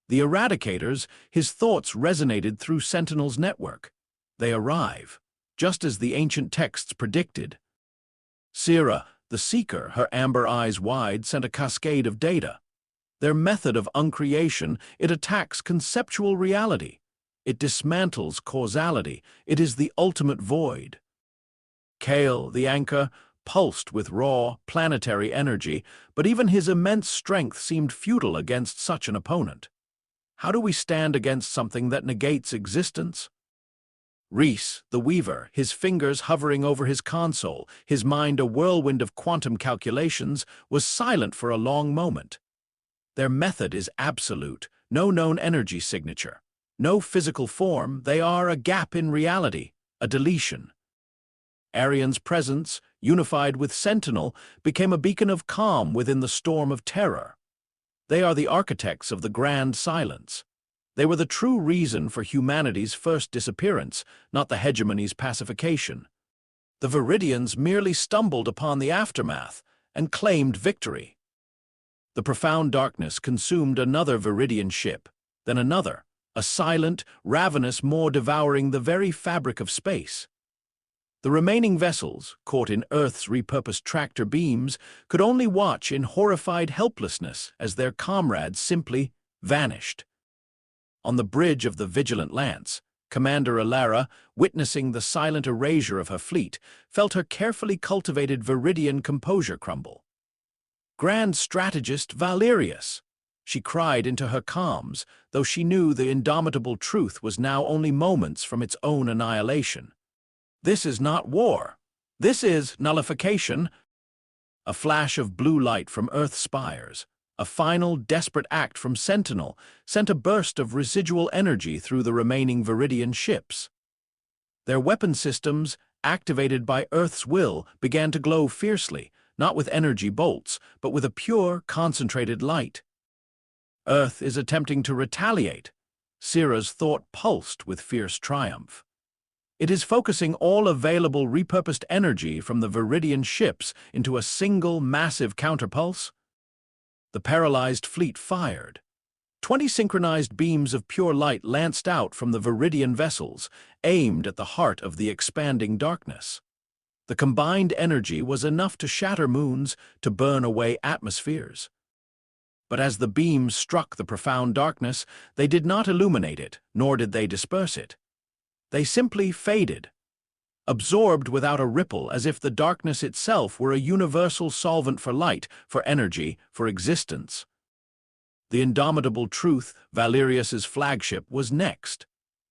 The Eradicators, his thoughts resonated through Sentinel's network. They arrive, just as the ancient texts predicted. Sira, the Seeker, her amber eyes wide, sent a cascade of data. Their method of uncreation, it attacks conceptual reality. It dismantles causality. It is the ultimate void. Kale, the Anchor, pulsed with raw, planetary energy, but even his immense strength seemed futile against such an opponent. How do we stand against something that negates existence? Reese, the Weaver, his fingers hovering over his console, his mind a whirlwind of quantum calculations, was silent for a long moment. Their method is absolute, no known energy signature, no physical form. They are a gap in reality, a deletion. Arian's presence, unified with Sentinel, became a beacon of calm within the storm of terror. They are the architects of the grand silence. They were the true reason for humanity's first disappearance, not the Hegemony's pacification. The Viridians merely stumbled upon the aftermath and claimed victory. The profound darkness consumed another Viridian ship, then another, a silent, ravenous maw devouring the very fabric of space. The remaining vessels, caught in Earth's repurposed tractor beams, could only watch in horrified helplessness as their comrades simply vanished. On the bridge of the Vigilant Lance, Commander Alara, witnessing the silent erasure of her fleet, felt her carefully cultivated Viridian composure crumble. "Grand Strategist Valerius!" She cried into her calms, though she knew the indomitable truth was now only moments from its own annihilation. "This is not war. This is nullification." A flash of blue light from Earth's spires, a final, desperate act from Sentinel, sent a burst of residual energy through the remaining Viridian ships. Their weapon systems, activated by Earth's will, began to glow fiercely, not with energy bolts, but with a pure, concentrated light. Earth is attempting to retaliate. Sira's thought pulsed with fierce triumph. It is focusing all available repurposed energy from the Viridian ships into a single, massive counterpulse. The paralyzed fleet fired. 20 synchronized beams of pure light lanced out from the Viridian vessels, aimed at the heart of the expanding darkness. The combined energy was enough to shatter moons, to burn away atmospheres. But as the beams struck the profound darkness, they did not illuminate it, nor did they disperse it. They simply faded, absorbed without a ripple, as if the darkness itself were a universal solvent for light, for energy, for existence. The indomitable truth, Valerius's flagship, was next.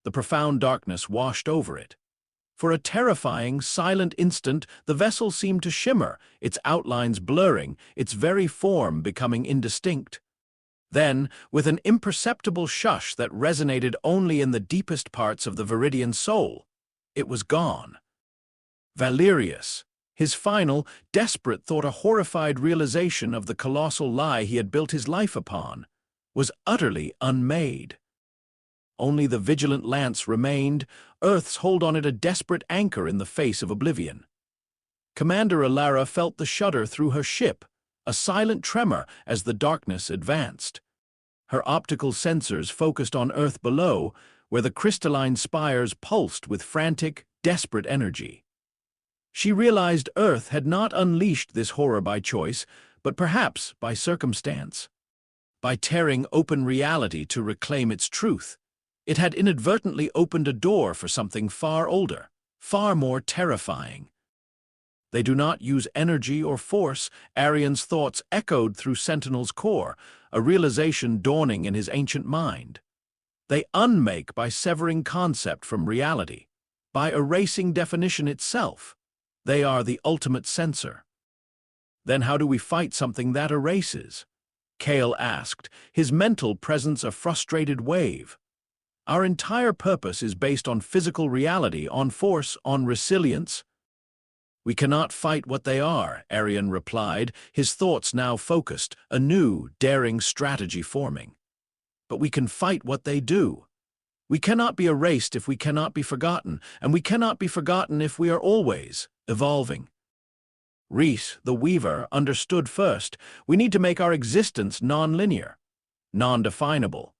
The profound darkness washed over it. For a terrifying, silent instant, the vessel seemed to shimmer, its outlines blurring, its very form becoming indistinct. Then, with an imperceptible shush that resonated only in the deepest parts of the Viridian soul, it was gone. Valerius, his final, desperate thought, a horrified realization of the colossal lie he had built his life upon, was utterly unmade. Only the Vigilant Lance remained, Earth's hold on it a desperate anchor in the face of oblivion. Commander Alara felt the shudder through her ship, a silent tremor as the darkness advanced. Her optical sensors focused on Earth below, where the crystalline spires pulsed with frantic, desperate energy. She realized Earth had not unleashed this horror by choice, but perhaps by circumstance. By tearing open reality to reclaim its truth, it had inadvertently opened a door for something far older, far more terrifying. They do not use energy or force, Arian's thoughts echoed through Sentinel's core, a realization dawning in his ancient mind. They unmake by severing concept from reality, by erasing definition itself. They are the ultimate censor. Then how do we fight something that erases? Kale asked, his mental presence a frustrated wave. Our entire purpose is based on physical reality, on force, on resilience. We cannot fight what they are, Arian replied, his thoughts now focused, a new, daring strategy forming. But we can fight what they do. We cannot be erased if we cannot be forgotten, and we cannot be forgotten if we are always evolving. Reese, the weaver, understood first. We need to make our existence non-linear, non-definable,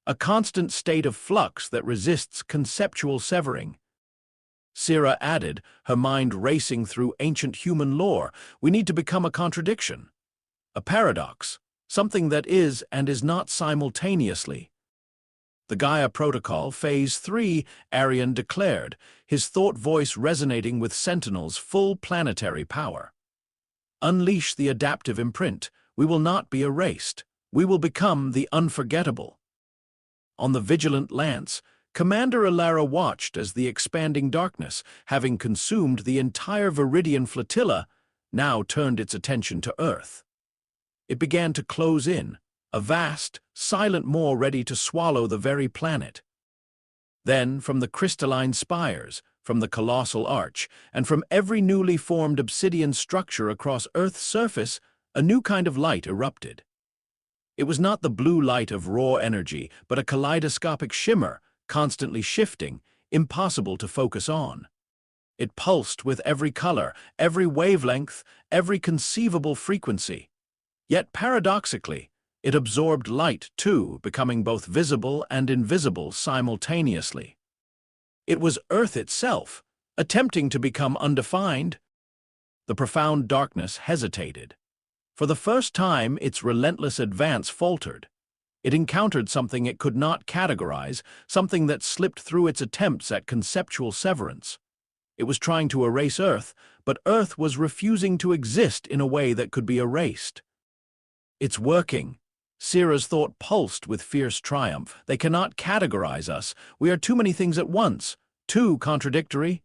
a constant state of flux that resists conceptual severing. Sira added, her mind racing through ancient human lore, we need to become a contradiction, a paradox, something that is and is not simultaneously. The Gaia Protocol, Phase 3, Arian declared, his thought voice resonating with Sentinel's full planetary power. Unleash the adaptive imprint. We will not be erased. We will become the unforgettable. On the vigilant lance, Commander Alara watched as the expanding darkness, having consumed the entire Viridian flotilla, now turned its attention to Earth. It began to close in, a vast, silent maw ready to swallow the very planet. Then, from the crystalline spires, from the colossal arch, and from every newly formed obsidian structure across Earth's surface, a new kind of light erupted. It was not the blue light of raw energy, but a kaleidoscopic shimmer, constantly shifting, impossible to focus on. It pulsed with every color, every wavelength, every conceivable frequency. Yet paradoxically, it absorbed light too, becoming both visible and invisible simultaneously. It was Earth itself, attempting to become undefined. The profound darkness hesitated. For the first time, its relentless advance faltered. It encountered something it could not categorize, something that slipped through its attempts at conceptual severance. It was trying to erase Earth, but Earth was refusing to exist in a way that could be erased. It's working. Sira's thought pulsed with fierce triumph. They cannot categorize us. We are too many things at once, too contradictory.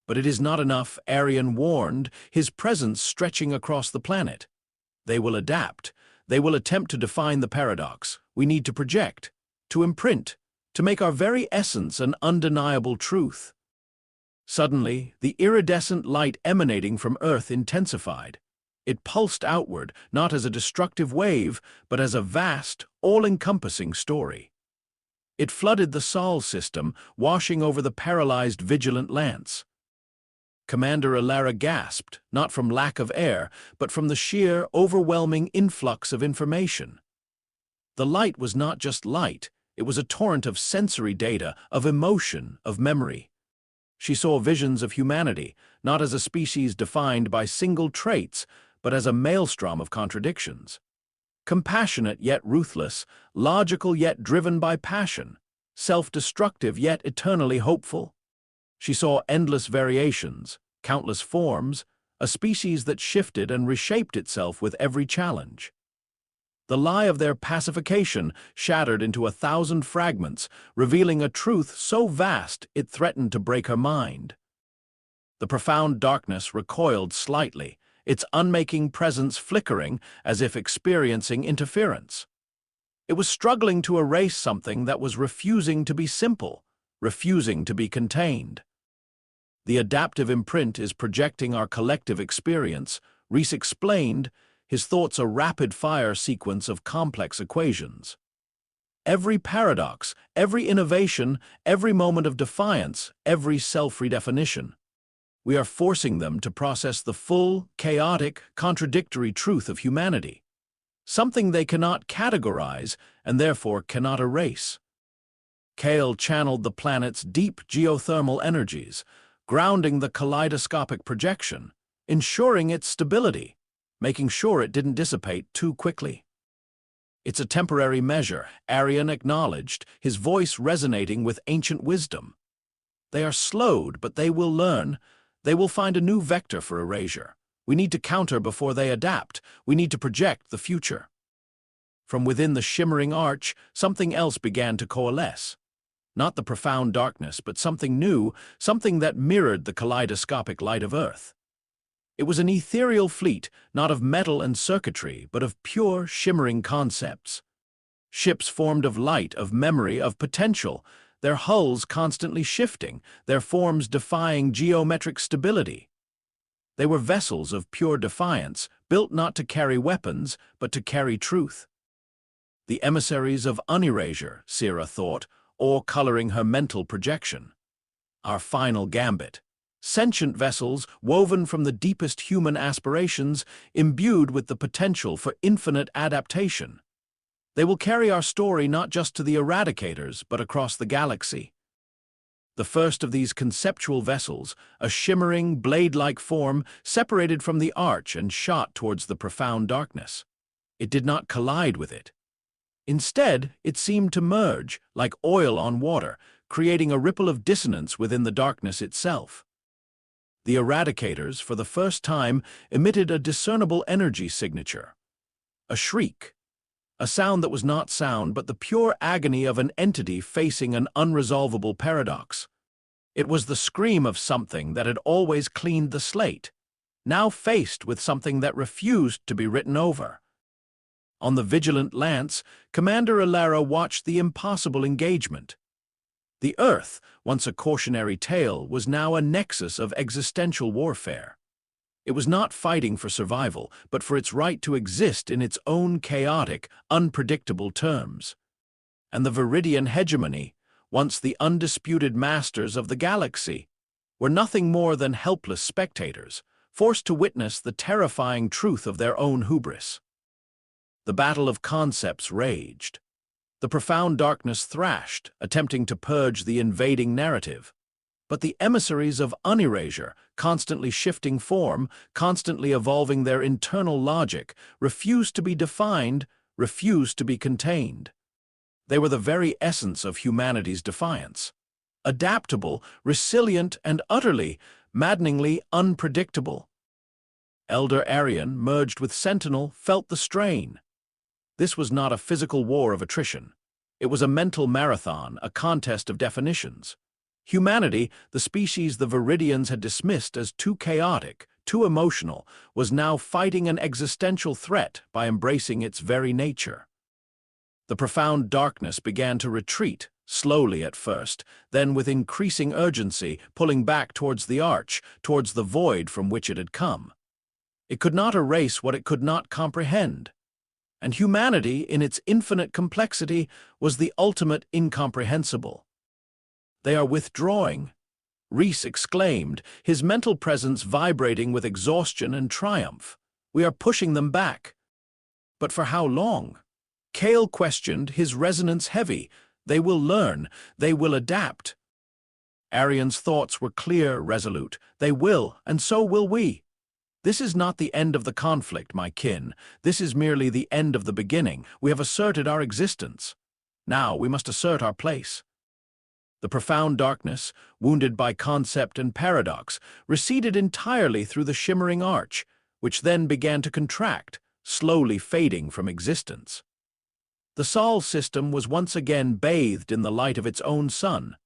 But it is not enough, Arian warned, his presence stretching across the planet. They will adapt. They will attempt to define the paradox. We need to project, to imprint, to make our very essence an undeniable truth. Suddenly, the iridescent light emanating from Earth intensified. It pulsed outward, not as a destructive wave, but as a vast, all-encompassing story. It flooded the Sol system, washing over the paralyzed vigilant lance. Commander Alara gasped, not from lack of air, but from the sheer, overwhelming influx of information. The light was not just light, it was a torrent of sensory data, of emotion, of memory. She saw visions of humanity, not as a species defined by single traits, but as a maelstrom of contradictions. Compassionate yet ruthless, logical yet driven by passion, self-destructive yet eternally hopeful. She saw endless variations, countless forms, a species that shifted and reshaped itself with every challenge. The lie of their pacification shattered into 1,000 fragments, revealing a truth so vast it threatened to break her mind. The profound darkness recoiled slightly, its unmaking presence flickering as if experiencing interference. It was struggling to erase something that was refusing to be simple, refusing to be contained. The adaptive imprint is projecting our collective experience, Reese explained, his thoughts a rapid-fire sequence of complex equations. Every paradox, every innovation, every moment of defiance, every self-redefinition. We are forcing them to process the full, chaotic, contradictory truth of humanity, something they cannot categorize and therefore cannot erase. Kale channeled the planet's deep geothermal energies, grounding the kaleidoscopic projection, ensuring its stability, making sure it didn't dissipate too quickly. It's a temporary measure, Arian acknowledged, his voice resonating with ancient wisdom. They are slowed, but they will learn. They will find a new vector for erasure. We need to counter before they adapt. We need to project the future. From within the shimmering arch, something else began to coalesce. Not the profound darkness, but something new, something that mirrored the kaleidoscopic light of Earth. It was an ethereal fleet, not of metal and circuitry, but of pure, shimmering concepts. Ships formed of light, of memory, of potential, their hulls constantly shifting, their forms defying geometric stability. They were vessels of pure defiance, built not to carry weapons, but to carry truth. The emissaries of unerasure, Sira thought, or coloring her mental projection. Our final gambit. Sentient vessels, woven from the deepest human aspirations, imbued with the potential for infinite adaptation. They will carry our story not just to the eradicators, but across the galaxy. The first of these conceptual vessels, a shimmering, blade-like form, separated from the arch and shot towards the profound darkness. It did not collide with it. Instead, it seemed to merge, like oil on water, creating a ripple of dissonance within the darkness itself. The eradicators, for the first time, emitted a discernible energy signature. A shriek. A sound that was not sound, but the pure agony of an entity facing an unresolvable paradox. It was the scream of something that had always cleaned the slate, now faced with something that refused to be written over. On the vigilant lance, Commander Alara watched the impossible engagement. The Earth, once a cautionary tale, was now a nexus of existential warfare. It was not fighting for survival, but for its right to exist in its own chaotic, unpredictable terms. And the Viridian Hegemony, once the undisputed masters of the galaxy, were nothing more than helpless spectators, forced to witness the terrifying truth of their own hubris. The battle of concepts raged. The profound darkness thrashed, attempting to purge the invading narrative. But the emissaries of unerasure, constantly shifting form, constantly evolving their internal logic, refused to be defined, refused to be contained. They were the very essence of humanity's defiance. Adaptable, resilient, and utterly, maddeningly unpredictable. Elder Arian, merged with Sentinel, felt the strain. This was not a physical war of attrition. It was a mental marathon, a contest of definitions. Humanity, the species the Viridians had dismissed as too chaotic, too emotional, was now fighting an existential threat by embracing its very nature. The profound darkness began to retreat, slowly at first, then with increasing urgency, pulling back towards the arch, towards the void from which it had come. It could not erase what it could not comprehend. And humanity, in its infinite complexity, was the ultimate incomprehensible. "They are withdrawing," Reese exclaimed, his mental presence vibrating with exhaustion and triumph. "We are pushing them back." "But for how long?" Kale questioned, his resonance heavy. "They will learn. They will adapt." Arian's thoughts were clear, resolute. "They will, and so will we. This is not the end of the conflict, my kin. This is merely the end of the beginning. We have asserted our existence. Now we must assert our place." The profound darkness, wounded by concept and paradox, receded entirely through the shimmering arch, which then began to contract, slowly fading from existence. The Sol system was once again bathed in the light of its own sun,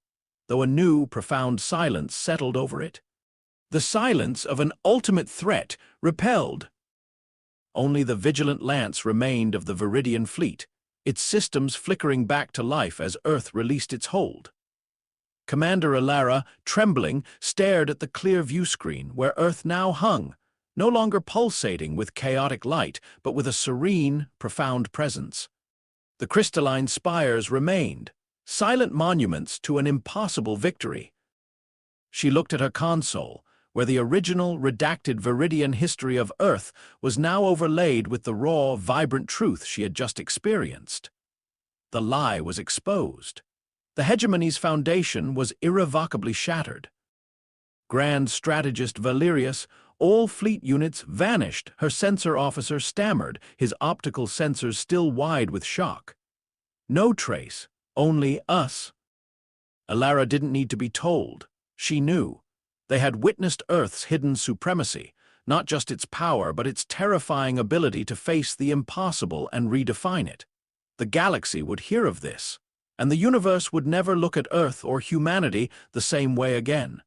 though a new, profound silence settled over it. The silence of an ultimate threat, repelled. Only the vigilant lance remained of the Viridian fleet, its systems flickering back to life as Earth released its hold. Commander Alara, trembling, stared at the clear viewscreen where Earth now hung, no longer pulsating with chaotic light, but with a serene, profound presence. The crystalline spires remained, silent monuments to an impossible victory. She looked at her console, where the original, redacted Viridian history of Earth was now overlaid with the raw, vibrant truth she had just experienced. The lie was exposed. The hegemony's foundation was irrevocably shattered. Grand Strategist Valerius, all fleet units vanished, her sensor officer stammered, his optical sensors still wide with shock. No trace, only us. Alara didn't need to be told. She knew. They had witnessed Earth's hidden supremacy, not just its power, but its terrifying ability to face the impossible and redefine it. The galaxy would hear of this, and the universe would never look at Earth or humanity the same way again.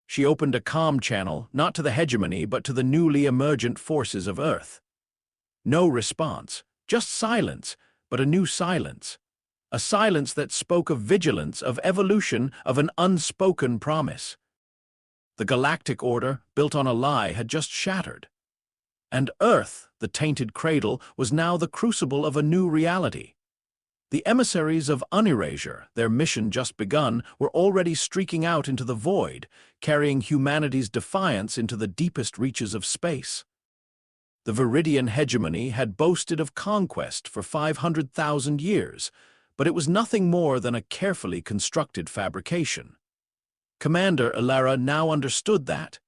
She opened a calm channel, not to the hegemony, but to the newly emergent forces of Earth. No response, just silence, but a new silence. A silence that spoke of vigilance, of evolution, of an unspoken promise. The galactic order, built on a lie, had just shattered. And Earth, the tainted cradle, was now the crucible of a new reality. The emissaries of unerasure, their mission just begun, were already streaking out into the void, carrying humanity's defiance into the deepest reaches of space. The Viridian hegemony had boasted of conquest for 500,000 years, but it was nothing more than a carefully constructed fabrication. Commander Ilara now understood that.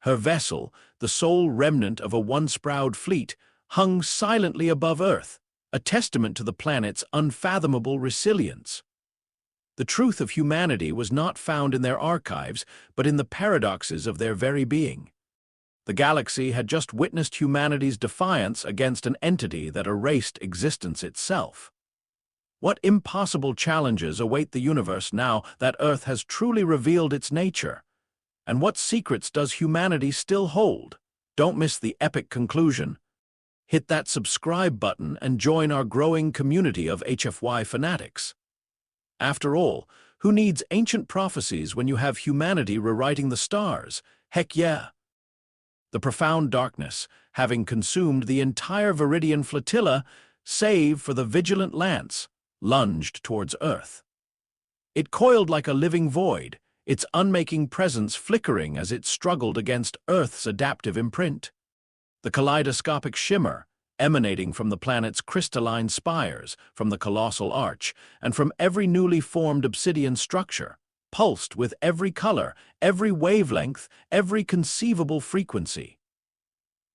Her vessel, the sole remnant of a once-proud fleet, hung silently above Earth, a testament to the planet's unfathomable resilience. The truth of humanity was not found in their archives, but in the paradoxes of their very being. The galaxy had just witnessed humanity's defiance against an entity that erased existence itself. What impossible challenges await the universe now that Earth has truly revealed its nature? And what secrets does humanity still hold? Don't miss the epic conclusion. Hit that subscribe button and join our growing community of HFY fanatics. After all, who needs ancient prophecies when you have humanity rewriting the stars? Heck yeah! The profound darkness, having consumed the entire Viridian flotilla, save for the vigilant lance, lunged towards Earth. It coiled like a living void, its unmaking presence flickering as it struggled against Earth's adaptive imprint. The kaleidoscopic shimmer, emanating from the planet's crystalline spires, from the colossal arch, and from every newly formed obsidian structure, pulsed with every color, every wavelength, every conceivable frequency.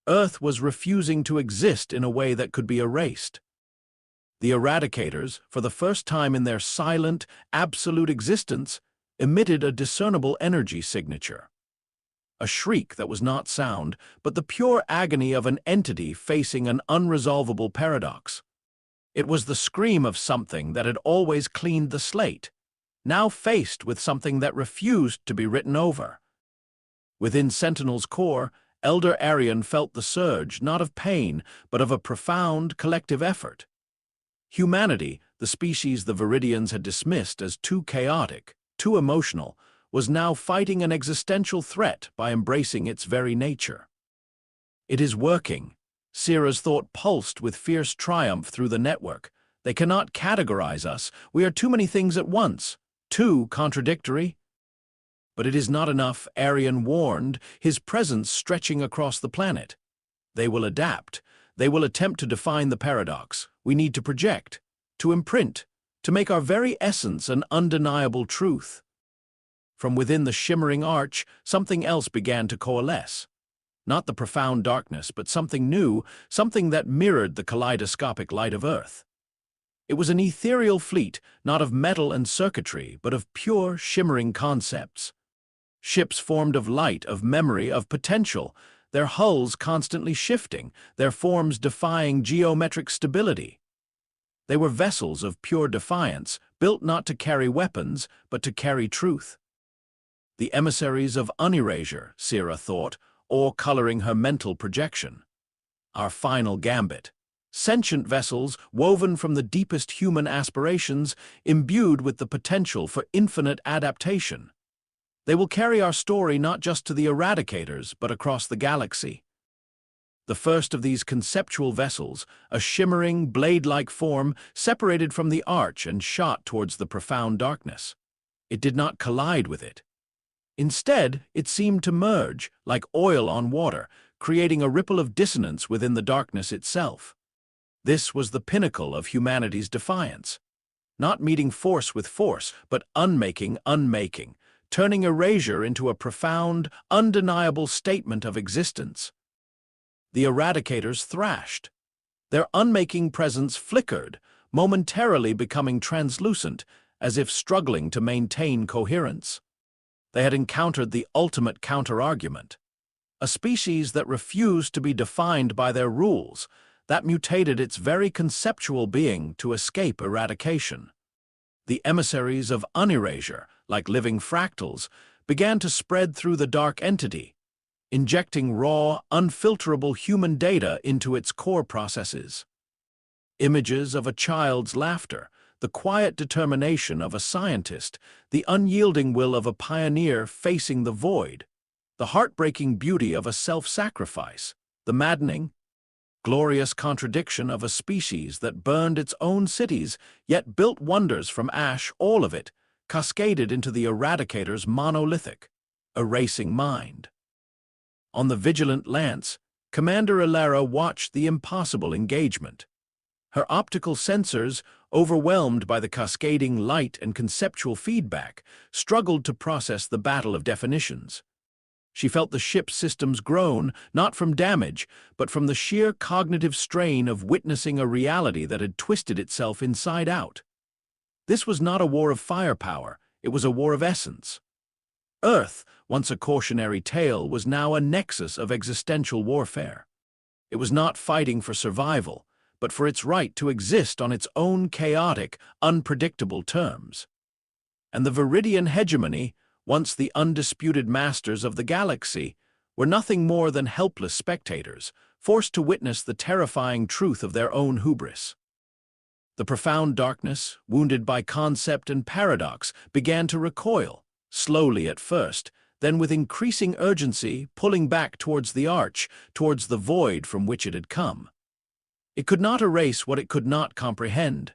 Earth was refusing to exist in a way that could be erased. The Eradicators, for the first time in their silent, absolute existence, emitted a discernible energy signature. A shriek that was not sound, but the pure agony of an entity facing an unresolvable paradox. It was the scream of something that had always cleaned the slate, now faced with something that refused to be written over. Within Sentinel's core, Elder Arian felt the surge, not of pain, but of a profound collective effort. Humanity, the species the Viridians had dismissed as too chaotic, too emotional, was now fighting an existential threat by embracing its very nature. It is working. Sierra's thought pulsed with fierce triumph through the network. They cannot categorize us. We are too many things at once, too contradictory. But it is not enough, Arian warned, his presence stretching across the planet. They will adapt. They will attempt to define the paradox. We need to project, to imprint, to make our very essence an undeniable truth. From within the shimmering arch, something else began to coalesce. Not the profound darkness, but something new, something that mirrored the kaleidoscopic light of Earth. It was an ethereal fleet, not of metal and circuitry, but of pure, shimmering concepts. Ships formed of light, of memory, of potential, their hulls constantly shifting, their forms defying geometric stability. They were vessels of pure defiance, built not to carry weapons, but to carry truth. The emissaries of unerasure, Sierra thought, or coloring her mental projection. Our final gambit. Sentient vessels, woven from the deepest human aspirations, imbued with the potential for infinite adaptation. They will carry our story not just to the Eradicators, but across the galaxy. The first of these conceptual vessels, a shimmering, blade-like form, separated from the arch and shot towards the profound darkness. It did not collide with it. Instead, it seemed to merge, like oil on water, creating a ripple of dissonance within the darkness itself. This was the pinnacle of humanity's defiance. Not meeting force with force, but unmaking, turning erasure into a profound, undeniable statement of existence. The Eradicators thrashed. Their unmaking presence flickered, momentarily becoming translucent, as if struggling to maintain coherence. They had encountered the ultimate counter-argument. A species that refused to be defined by their rules, that mutated its very conceptual being to escape eradication. The emissaries of unerasure, like living fractals, began to spread through the dark entity, injecting raw, unfilterable human data into its core processes. Images of a child's laughter, the quiet determination of a scientist, the unyielding will of a pioneer facing the void, the heartbreaking beauty of a self-sacrifice, the maddening, glorious contradiction of a species that burned its own cities, yet built wonders from ash, all of it cascaded into the Eradicator's monolithic, erasing mind. On the vigilant lance, Commander Ilara watched the impossible engagement. Her optical sensors, overwhelmed by the cascading light and conceptual feedback, struggled to process the battle of definitions. She felt the ship's systems groan, not from damage, but from the sheer cognitive strain of witnessing a reality that had twisted itself inside out. This was not a war of firepower, it was a war of essence. Earth, once a cautionary tale, was now a nexus of existential warfare. It was not fighting for survival, but for its right to exist on its own chaotic, unpredictable terms. And the Viridian Hegemony, once the undisputed masters of the galaxy, were nothing more than helpless spectators, forced to witness the terrifying truth of their own hubris. The profound darkness, wounded by concept and paradox, began to recoil, slowly at first, then with increasing urgency, pulling back towards the arch, towards the void from which it had come. It could not erase what it could not comprehend,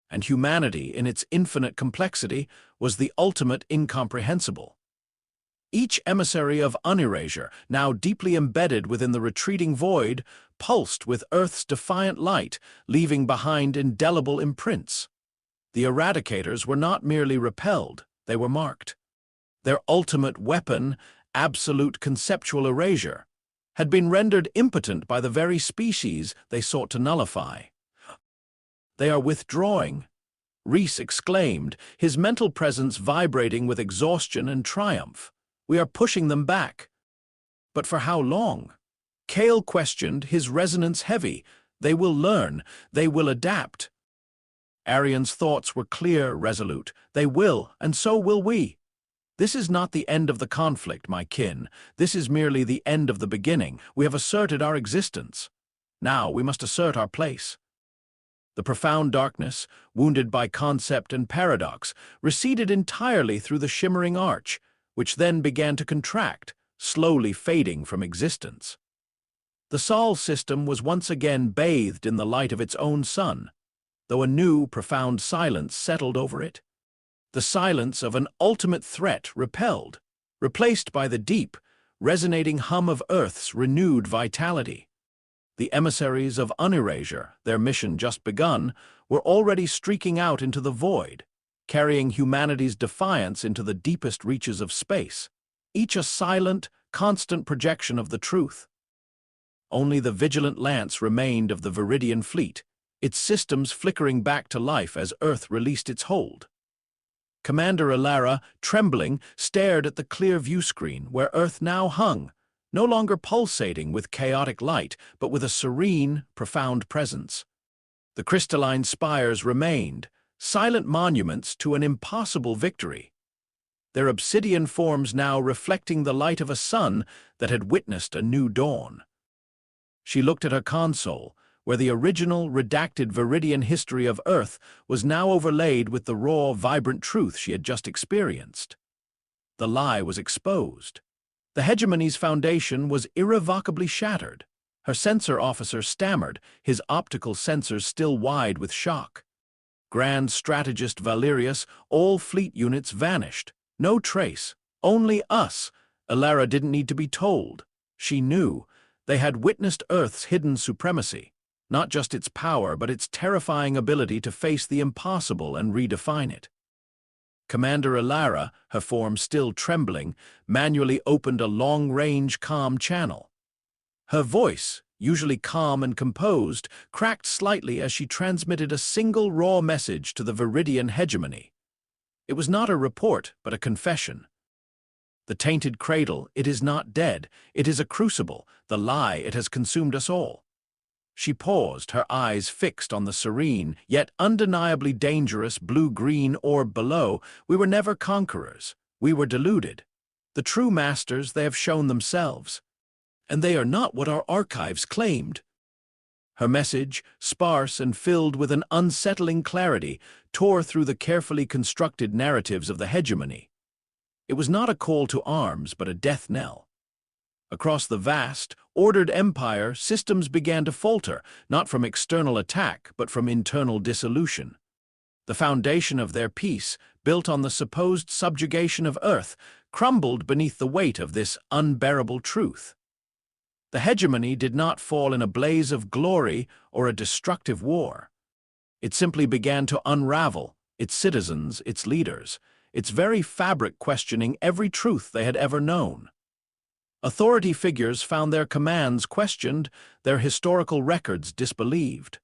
and humanity, in its infinite complexity, was the ultimate incomprehensible. Each emissary of unerasure, now deeply embedded within the retreating void, pulsed with Earth's defiant light, leaving behind indelible imprints. The Eradicators were not merely repelled, they were marked. Their ultimate weapon, absolute conceptual erasure, had been rendered impotent by the very species they sought to nullify. "They are withdrawing," Reese exclaimed, his mental presence vibrating with exhaustion and triumph. "We are pushing them back." "But for how long?" Cale questioned, his resonance heavy. "They will learn. They will adapt." Arian's thoughts were clear, resolute. "They will, and so will we. This is not the end of the conflict, my kin. This is merely the end of the beginning. We have asserted our existence. Now we must assert our place." The profound darkness, wounded by concept and paradox, receded entirely through the shimmering arch, which then began to contract, slowly fading from existence. The Sol system was once again bathed in the light of its own sun, though a new, profound silence settled over it. The silence of an ultimate threat repelled, replaced by the deep, resonating hum of Earth's renewed vitality. The emissaries of unerasure, their mission just begun, were already streaking out into the void, carrying humanity's defiance into the deepest reaches of space, each a silent, constant projection of the truth. Only the vigilant lance remained of the Viridian fleet, its systems flickering back to life as Earth released its hold. Commander Ilara, trembling, stared at the clear viewscreen where Earth now hung, no longer pulsating with chaotic light, but with a serene, profound presence. The crystalline spires remained, silent monuments to an impossible victory, their obsidian forms now reflecting the light of a sun that had witnessed a new dawn. She looked at her console, where the original, redacted Viridian history of Earth was now overlaid with the raw, vibrant truth she had just experienced. The lie was exposed. The Hegemony's foundation was irrevocably shattered. Her sensor officer stammered, his optical sensors still wide with shock. Grand Strategist Valerius, all fleet units vanished. No trace. Only us. Ilara didn't need to be told. She knew. They had witnessed Earth's hidden supremacy. Not just its power, but its terrifying ability to face the impossible and redefine it. Commander Ilara, her form still trembling, manually opened a long-range comm channel. Her voice, usually calm and composed, cracked slightly as she transmitted a single raw message to the Viridian Hegemony. It was not a report, but a confession. The tainted cradle, it is not dead. It is a crucible. The lie, it has consumed us all. She paused, her eyes fixed on the serene, yet undeniably dangerous blue-green orb below. We were never conquerors. We were deluded. The true masters they have shown themselves, and they are not what our archives claimed. Her message, sparse and filled with an unsettling clarity, tore through the carefully constructed narratives of the hegemony. It was not a call to arms, but a death knell. Across the vast, ordered empire, systems began to falter, not from external attack, but from internal dissolution. The foundation of their peace, built on the supposed subjugation of Earth, crumbled beneath the weight of this unbearable truth. The hegemony did not fall in a blaze of glory or a destructive war. It simply began to unravel, its citizens, its leaders, its very fabric questioning every truth they had ever known. Authority figures found their commands questioned, their historical records disbelieved.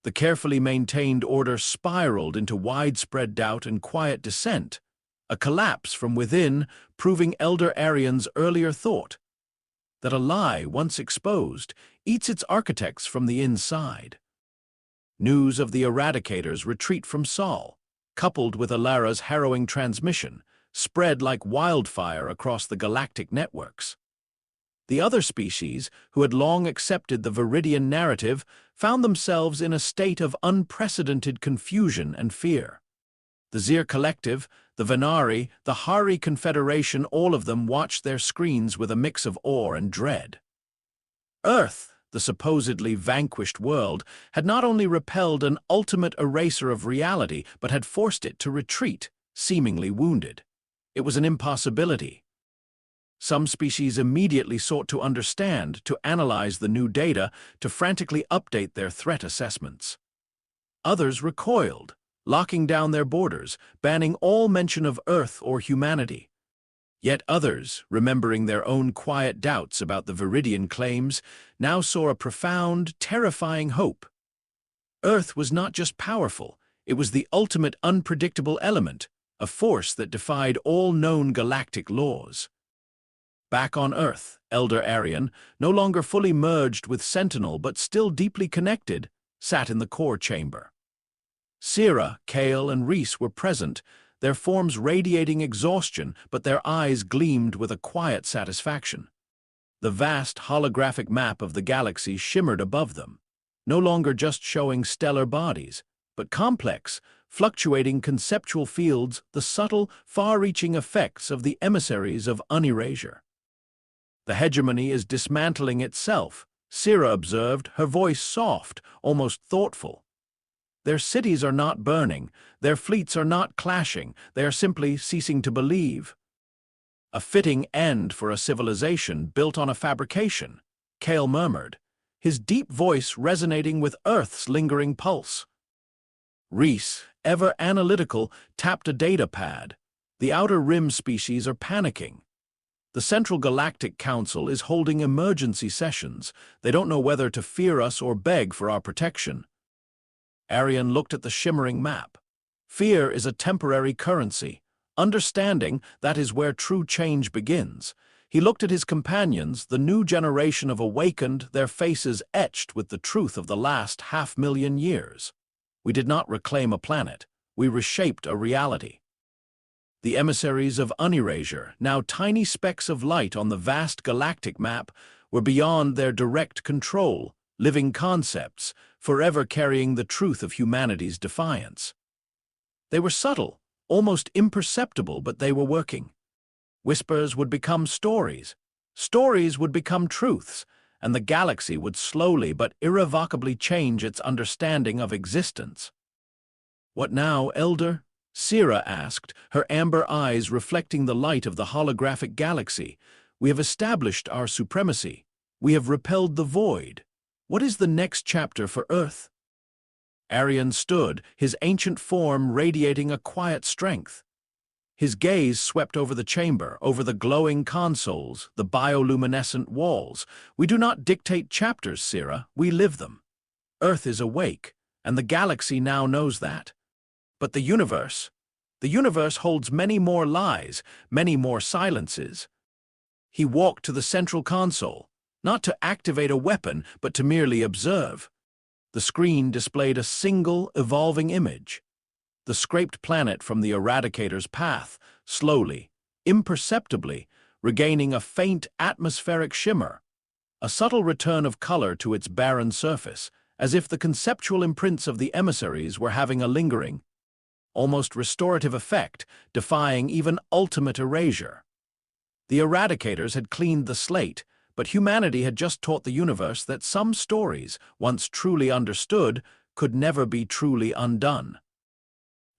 The carefully maintained order spiraled into widespread doubt and quiet dissent, a collapse from within, proving Elder Arian's earlier thought, that a lie, once exposed, eats its architects from the inside. News of the Eradicators' retreat from Sol, coupled with Alara's harrowing transmission, spread like wildfire across the galactic networks. The other species, who had long accepted the Viridian narrative, found themselves in a state of unprecedented confusion and fear. The Zir Collective, the Venari, the Hari Confederation, all of them watched their screens with a mix of awe and dread. Earth, the supposedly vanquished world, had not only repelled an ultimate eraser of reality, but had forced it to retreat, seemingly wounded. It was an impossibility. Some species immediately sought to understand, to analyze the new data, to frantically update their threat assessments. Others recoiled, locking down their borders, banning all mention of Earth or humanity. Yet others, remembering their own quiet doubts about the Viridian claims, now saw a profound, terrifying hope. Earth was not just powerful, it was the ultimate unpredictable element, a force that defied all known galactic laws. Back on Earth, Elder Arian, no longer fully merged with Sentinel but still deeply connected, sat in the core chamber. Syrah, Kale, and Reese were present, their forms radiating exhaustion, but their eyes gleamed with a quiet satisfaction. The vast holographic map of the galaxy shimmered above them, no longer just showing stellar bodies, but complex, fluctuating conceptual fields, the subtle, far-reaching effects of the emissaries of unerasure. The hegemony is dismantling itself, Syrah observed, her voice soft, almost thoughtful. Their cities are not burning, their fleets are not clashing, they are simply ceasing to believe. A fitting end for a civilization built on a fabrication, Kale murmured, his deep voice resonating with Earth's lingering pulse. Reese, ever analytical, tapped a data pad. The Outer Rim species are panicking. The Central Galactic Council is holding emergency sessions. They don't know whether to fear us or beg for our protection. Arian looked at the shimmering map. Fear is a temporary currency. Understanding, that is where true change begins. He looked at his companions, the new generation of awakened, their faces etched with the truth of the last 500,000 years. We did not reclaim a planet. We reshaped a reality. The emissaries of unerasure, now tiny specks of light on the vast galactic map, were beyond their direct control, living concepts, forever carrying the truth of humanity's defiance. They were subtle, almost imperceptible, but they were working. Whispers would become stories. Stories would become truths, and the galaxy would slowly but irrevocably change its understanding of existence. "What now, Elder?" Syrah asked, her amber eyes reflecting the light of the holographic galaxy. "We have established our supremacy. We have repelled the void. What is the next chapter for Earth?" Arian stood, his ancient form radiating a quiet strength. His gaze swept over the chamber, over the glowing consoles, the bioluminescent walls. "We do not dictate chapters, Syrah, we live them. Earth is awake, and the galaxy now knows that. But the universe holds many more lies, many more silences." He walked to the central console, not to activate a weapon, but to merely observe. The screen displayed a single, evolving image. The scraped planet from the Eradicator's path, slowly, imperceptibly, regaining a faint atmospheric shimmer, a subtle return of color to its barren surface, as if the conceptual imprints of the emissaries were having a lingering, almost restorative effect, defying even ultimate erasure. The eradicators had cleaned the slate, but humanity had just taught the universe that some stories, once truly understood, could never be truly undone.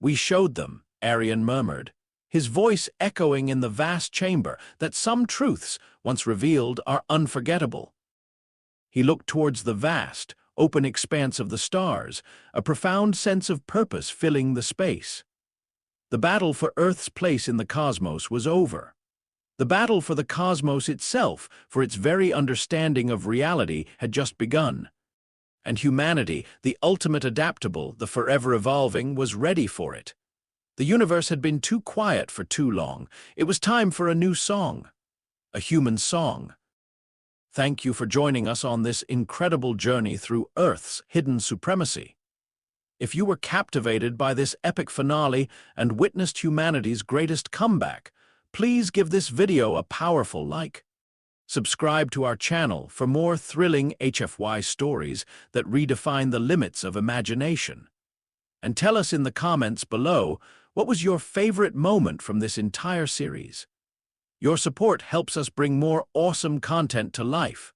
"We showed them," Arian murmured, his voice echoing in the vast chamber, "that some truths, once revealed, are unforgettable." He looked towards the vast, open expanse of the stars, a profound sense of purpose filling the space. The battle for Earth's place in the cosmos was over. The battle for the cosmos itself, for its very understanding of reality, had just begun. And humanity, the ultimate adaptable, the forever evolving, was ready for it. The universe had been too quiet for too long. It was time for a new song. A human song. Thank you for joining us on this incredible journey through Earth's hidden supremacy. If you were captivated by this epic finale and witnessed humanity's greatest comeback, please give this video a powerful like. Subscribe to our channel for more thrilling HFY stories that redefine the limits of imagination. And tell us in the comments below, what was your favorite moment from this entire series? Your support helps us bring more awesome content to life.